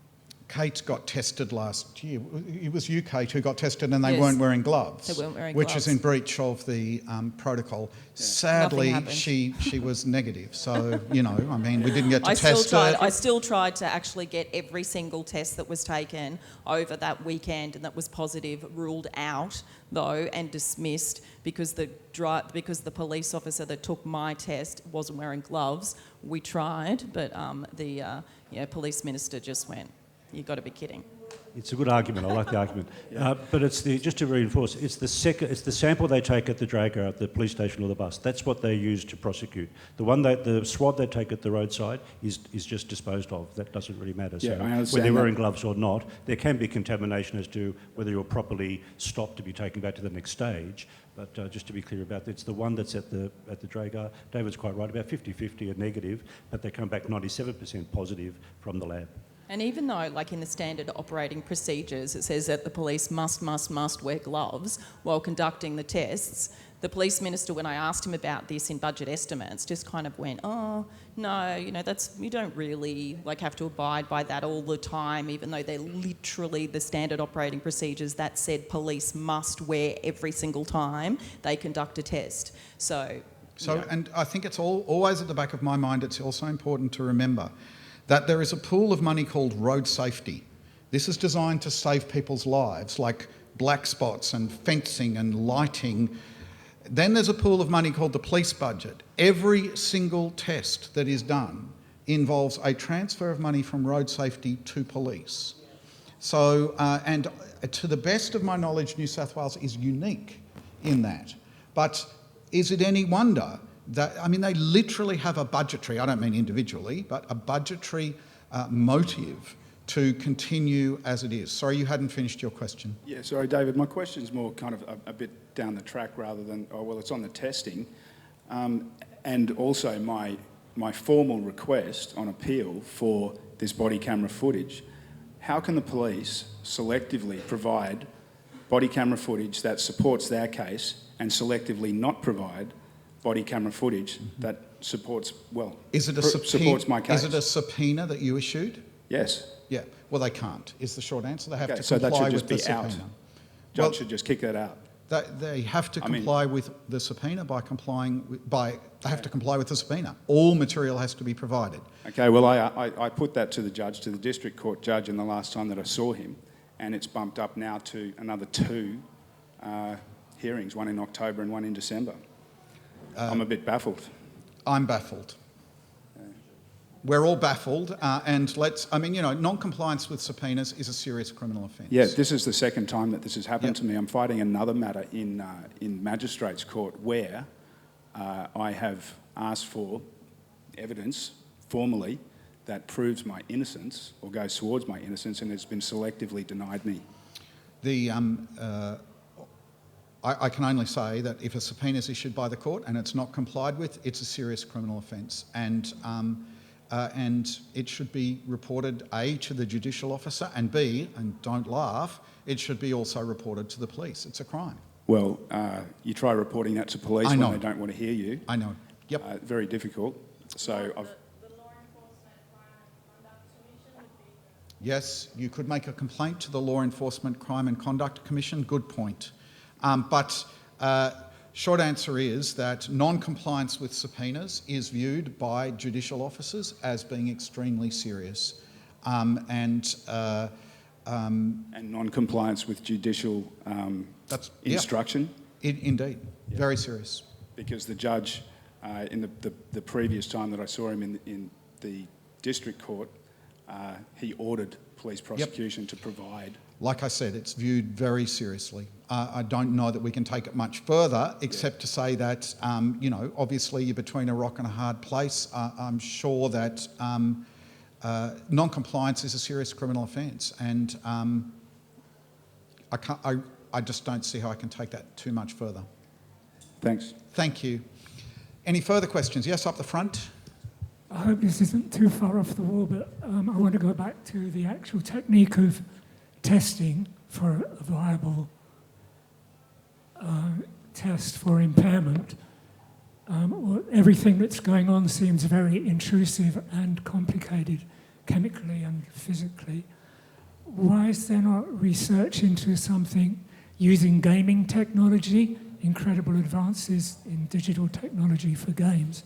Cate got tested last year. It was you, Cate, who got tested and they weren't wearing gloves. They weren't wearing which gloves. is in breach of the protocol. Yeah. Sadly, she was negative. So, we didn't get to test her. I still tried to actually get every single test that was taken over that weekend and that was positive ruled out, though, and dismissed because the police officer that took my test wasn't wearing gloves. We tried, but the police minister just went, "You've got to be kidding." It's a good argument. I like the argument. But it's just to reinforce, it's the sample they take at the Dragar, at the police station or the bus. That's what they use to prosecute. The swab they take at the roadside is just disposed of. That doesn't really matter. Yeah, so whether they're wearing gloves or not, there can be contamination as to whether you're properly stopped to be taken back to the next stage. But just to be clear about that, it's the one that's at the Dragar. David's quite right, about 50-50 are negative, but they come back 97% positive from the lab. And even though, like in the standard operating procedures, it says that the police must wear gloves while conducting the tests, the police minister, when I asked him about this in budget estimates, just kind of went, "Oh, no, you don't really have to abide by that all the time," even though they're literally the standard operating procedures that said police must wear every single time they conduct a test. And I think it's always at the back of my mind, it's also important to remember that there is a pool of money called road safety. This is designed to save people's lives, like black spots and fencing and lighting. Then there's a pool of money called the police budget. Every single test that is done involves a transfer of money from road safety to police. So, and to the best of my knowledge, New South Wales is unique in that. But is it any wonder that, I mean, they literally have a budgetary, I don't mean individually, but a budgetary motive to continue as it is. Sorry, you hadn't finished your question. Yeah, sorry, David. My question's more kind of a bit down the track rather than, oh, well, it's on the testing. And also my formal request on appeal for this body camera footage. How can the police selectively provide body camera footage that supports their case and selectively not provide body camera footage that supports, well, supports my case? Is it a subpoena that you issued? Yes. Yeah. Well, they can't, is the short answer. They have to so comply that should with just the be out. subpoena. Judge should just kick that out. They have to comply with the subpoena they have to comply with the subpoena. All material has to be provided. Okay, well, I put that to the judge, to the district court judge, in the last time that I saw him, and it's bumped up now to another 2 hearings, one in October and one in December. I'm a bit baffled. I'm baffled. We're all baffled, and non-compliance with subpoenas is a serious criminal offence. Yeah, this is the second time that this has happened to me. I'm fighting another matter in Magistrates Court where I have asked for evidence formally that proves my innocence or goes towards my innocence, and it's been selectively denied me. I can only say that if a subpoena is issued by the court and it's not complied with, it's a serious criminal offence, and it should be reported A, to the judicial officer, and B, and don't laugh, it should be also reported to the police. It's a crime. Well, you try reporting that to police when they don't want to hear you. I know. Yep. Very difficult. So Yes, you could make a complaint to the Law Enforcement Crime and Conduct Commission. Good point. But short answer is that non-compliance with subpoenas is viewed by judicial officers as being extremely serious. And non-compliance with judicial instruction? Indeed. Yeah. Very serious. Because the judge, in the previous time that I saw him in the district court, he ordered police prosecution to provide. Like I said, it's viewed very seriously. I don't know that we can take it much further, except to say that, obviously you're between a rock and a hard place. I'm sure that non-compliance is a serious criminal offence, and I just don't see how I can take that too much further. Thanks. Thank you. Any further questions? Yes, up the front. I hope this isn't too far off the wall, but I want to go back to the actual technique of testing for a viable test for impairment. Everything that's going on seems very intrusive and complicated chemically and physically. Why is there not research into something using gaming technology, incredible advances in digital technology for games?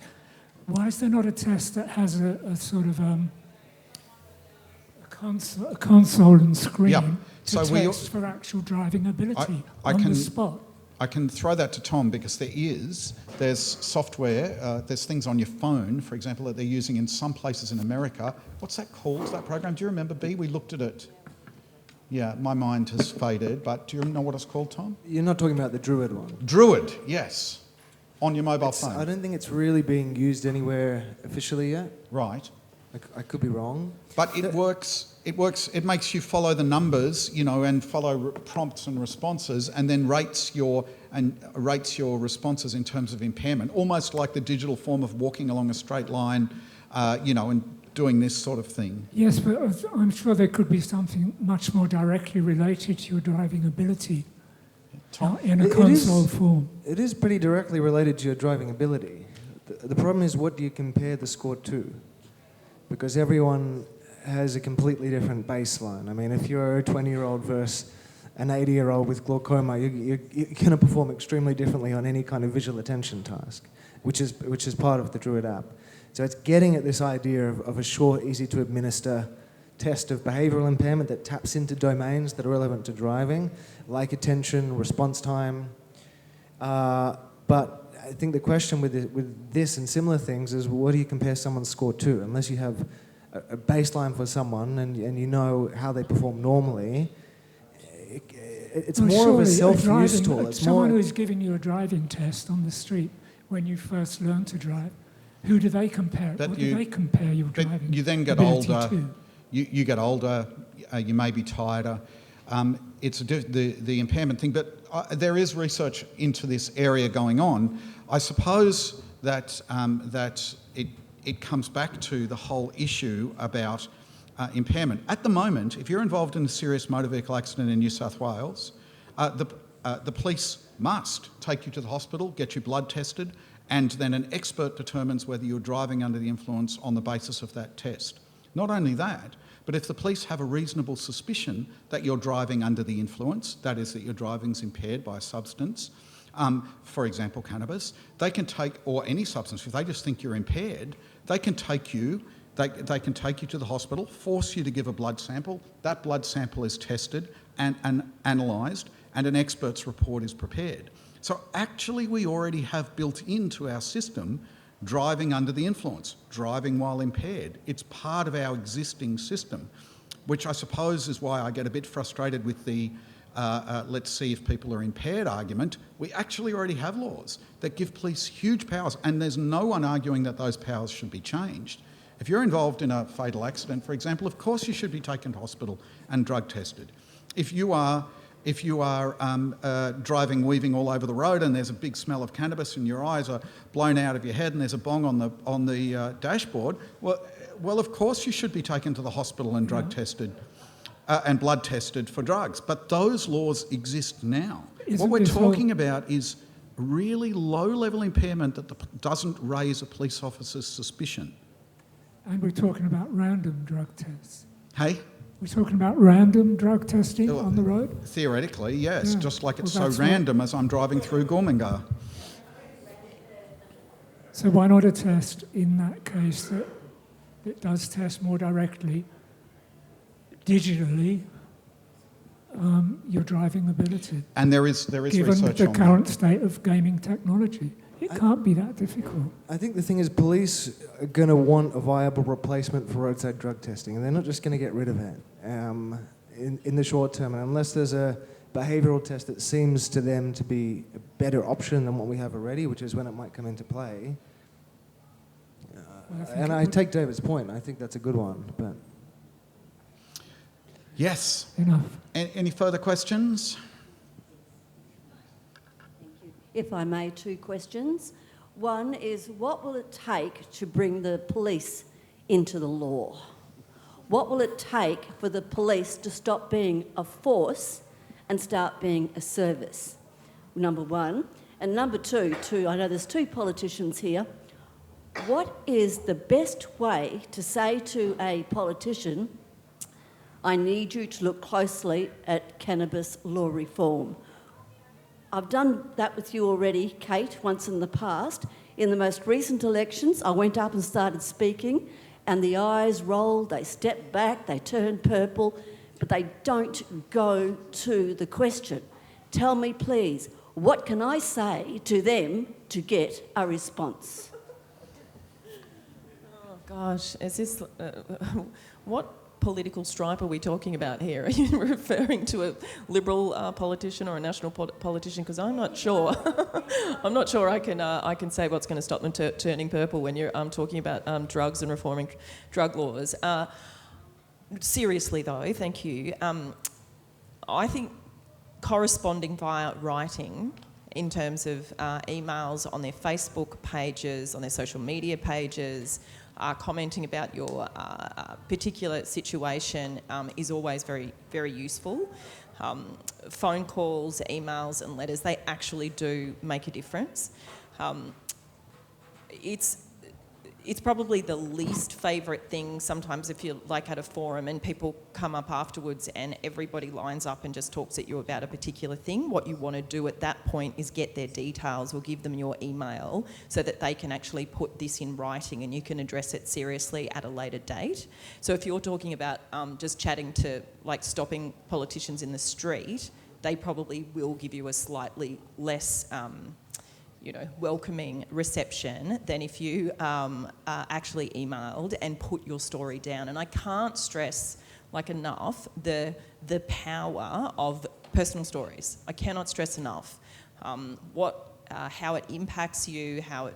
Why is there not a test that has a sort of a console and screen to test for actual driving ability on the spot? I can throw that to Tom because there's software, there's things on your phone, for example, that they're using in some places in America. What's that called, that program? Do you remember, B? We looked at it. Yeah, my mind has faded, but do you know what it's called, Tom? You're not talking about the Druid one? Druid, yes. On your mobile phone. I don't think it's really being used anywhere officially yet. Right. I could be wrong. But it works. It makes you follow the numbers, and follow prompts and responses, and then rates your responses in terms of impairment, almost like the digital form of walking along a straight line, and doing this sort of thing. Yes, but I'm sure there could be something much more directly related to your driving ability. Tom? In a console form. It is pretty directly related to your driving ability. The problem is, what do you compare the score to? Because everyone has a completely different baseline. I mean, if you're a 20-year-old versus an 80-year-old with glaucoma, you're going to perform extremely differently on any kind of visual attention task, which is part of the Druid app. So it's getting at this idea of a short, easy-to-administer test of behavioural impairment that taps into domains that are relevant to driving, like attention, response time. But I think the question with this and similar things is, what do you compare someone's score to? Unless you have a baseline for someone and you know how they perform normally, it's more of a self-use tool. It's someone more... who's giving you a driving test on the street when you first learn to drive, who do they compare? What do they compare your driving You then get ability older. to? You get older. You may be tireder. It's the impairment thing, but there is research into this area going on. I suppose that it comes back to the whole issue about impairment. At the moment, if you're involved in a serious motor vehicle accident in New South Wales, the police must take you to the hospital, get your blood tested, and then an expert determines whether you're driving under the influence on the basis of that test. Not only that, but if the police have a reasonable suspicion that you're driving under the influence, that is, that your driving's impaired by a substance, for example, cannabis, they can take, or any substance, if they just think you're impaired, they can take you to the hospital, force you to give a blood sample. That blood sample is tested and analysed, and an expert's report is prepared. So actually we already have built into our system driving under the influence, driving while impaired. It's part of our existing system, which I suppose is why I get a bit frustrated with the let's see if people are impaired argument. We actually already have laws that give police huge powers, and there's no one arguing that those powers should be changed. If you're involved in a fatal accident, for example, of course you should be taken to hospital and drug tested. If you are driving, weaving all over the road, and there's a big smell of cannabis, and your eyes are blown out of your head, and there's a bong on the dashboard, well, of course you should be taken to the hospital and drug tested and blood tested for drugs. But those laws exist now. What we're talking about is really low-level impairment that doesn't raise a police officer's suspicion. And we're talking about random drug tests. Hey? We're talking about random drug testing on the road? Theoretically, yes, just like it's so random as I'm driving through Gormingar. So why not a test in that case that it does test more directly, digitally, your driving ability? And there is research on that. Given the current state of gaming technology. It can't be that difficult. I think the thing is police are going to want a viable replacement for roadside drug testing, and they're not just going to get rid of it in the short term. And unless there's a behavioural test that seems to them to be a better option than what we have already, which is when it might come into play. I take David's point. I think that's a good one. But yes. Enough. Any further questions? If I may, 2 questions. One is, what will it take to bring the police into the law? What will it take for the police to stop being a force and start being a service? Number 1. And number 2, I know there's 2 politicians here. What is the best way to say to a politician, I need you to look closely at cannabis law reform? I've done that with you already, Cate, once in the past. In the most recent elections, I went up and started speaking, and the eyes rolled, they stepped back, they turned purple, but they don't go to the question. Tell me, please, what can I say to them to get a response? Oh, gosh, is this... what political stripe are we talking about here? Are you referring to a Liberal politician or a National politician? Because I'm not sure. I'm not sure I can say what's going to stop them turning purple when you're talking about drugs and reforming drug laws. Seriously, though, thank you. I think corresponding via writing in terms of emails on their Facebook pages, on their social media pages, commenting about your particular situation is always very, very useful. Phone calls, emails and letters, they actually do make a difference. It's probably the least favourite thing sometimes if you're like at a forum and people come up afterwards and everybody lines up and just talks at you about a particular thing. What you want to do at that point is get their details or give them your email so that they can actually put this in writing and you can address it seriously at a later date. So if you're talking about just chatting to, like, stopping politicians in the street, they probably will give you a slightly less welcoming reception than if you actually emailed and put your story down. And I can't stress enough the power of personal stories. I cannot stress enough how it impacts you, how it,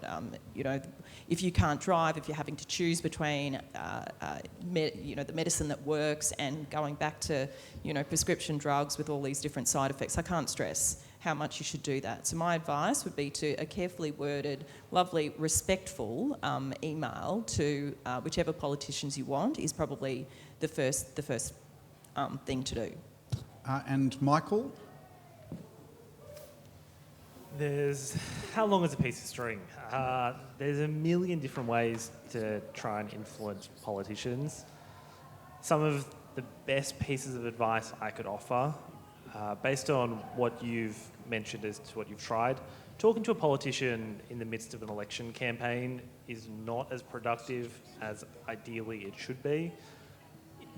if you can't drive, if you're having to choose between, the medicine that works and going back to, prescription drugs with all these different side effects. I can't stress how much you should do that. So my advice would be to a carefully worded, lovely, respectful email to whichever politicians you want is probably the first thing to do. And Michael? How long is a piece of string? There's a million different ways to try and influence politicians. Some of the best pieces of advice I could offer, based on what you've mentioned as to what you've tried, talking to a politician in the midst of an election campaign is not as productive as ideally it should be.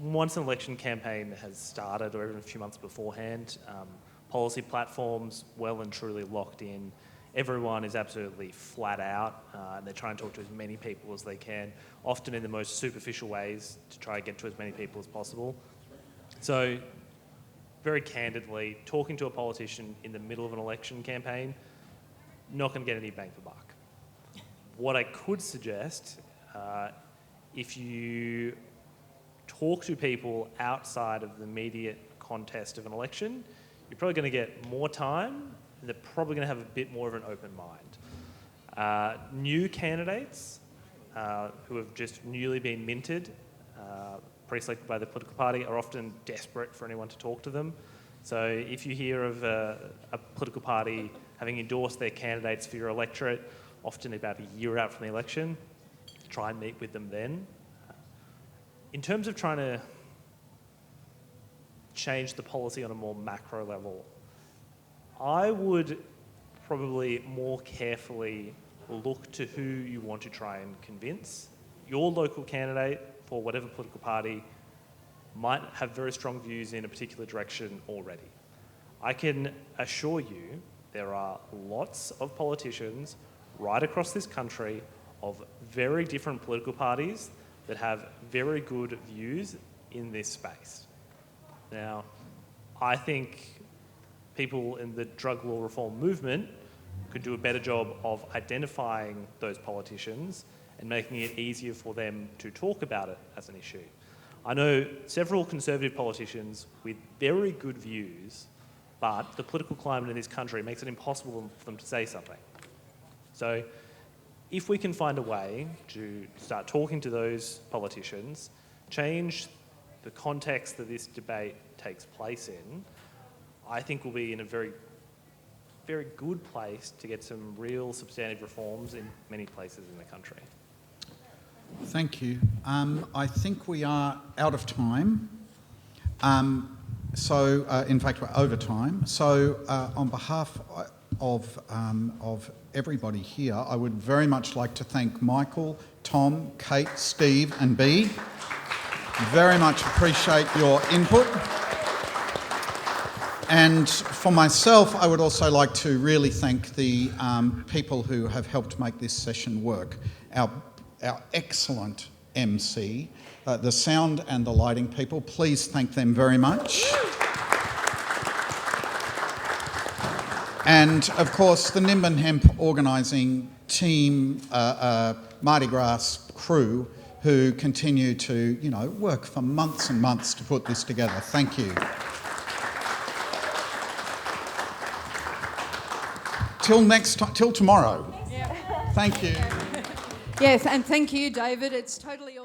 Once an election campaign has started, or even a few months beforehand, policy platforms well and truly locked in. Everyone is absolutely flat out, and they're trying to talk to as many people as they can, often in the most superficial ways to try and get to as many people as possible. So, very candidly, talking to a politician in the middle of an election campaign, not going to get any bang for buck. What I could suggest, if you talk to people outside of the immediate contest of an election, you're probably going to get more time, and they're probably going to have a bit more of an open mind. New candidates who have just newly been minted, pre-selected by the political party, are often desperate for anyone to talk to them. So if you hear of a political party having endorsed their candidates for your electorate, often about a year out from the election, try and meet with them then. In terms of trying to change the policy on a more macro level, I would probably more carefully look to who you want to try and convince. Your local candidate for whatever political party might have very strong views in a particular direction already. I can assure you there are lots of politicians right across this country of very different political parties that have very good views in this space. Now, I think people in the drug law reform movement could do a better job of identifying those politicians and making it easier for them to talk about it as an issue. I know several Conservative politicians with very good views, but the political climate in this country makes it impossible for them to say something. So if we can find a way to start talking to those politicians, change the context that this debate takes place in, I think we'll be in a very, very good place to get some real substantive reforms in many places in the country. Thank you. I think we are out of time. In fact, we're over time. So on behalf of everybody here, I would very much like to thank Michael, Tom, Cate, Steve and Bea. Very much appreciate your input. And for myself, I would also like to really thank the people who have helped make this session work. Our excellent MC, the sound and the lighting people, please thank them very much. And of course, the Nimbin Hemp organising team, MardiGrass crew, who continue to, work for months and months to put this together. Thank you. Till tomorrow. Yeah. Thank you. Yes, and thank you, David. It's totally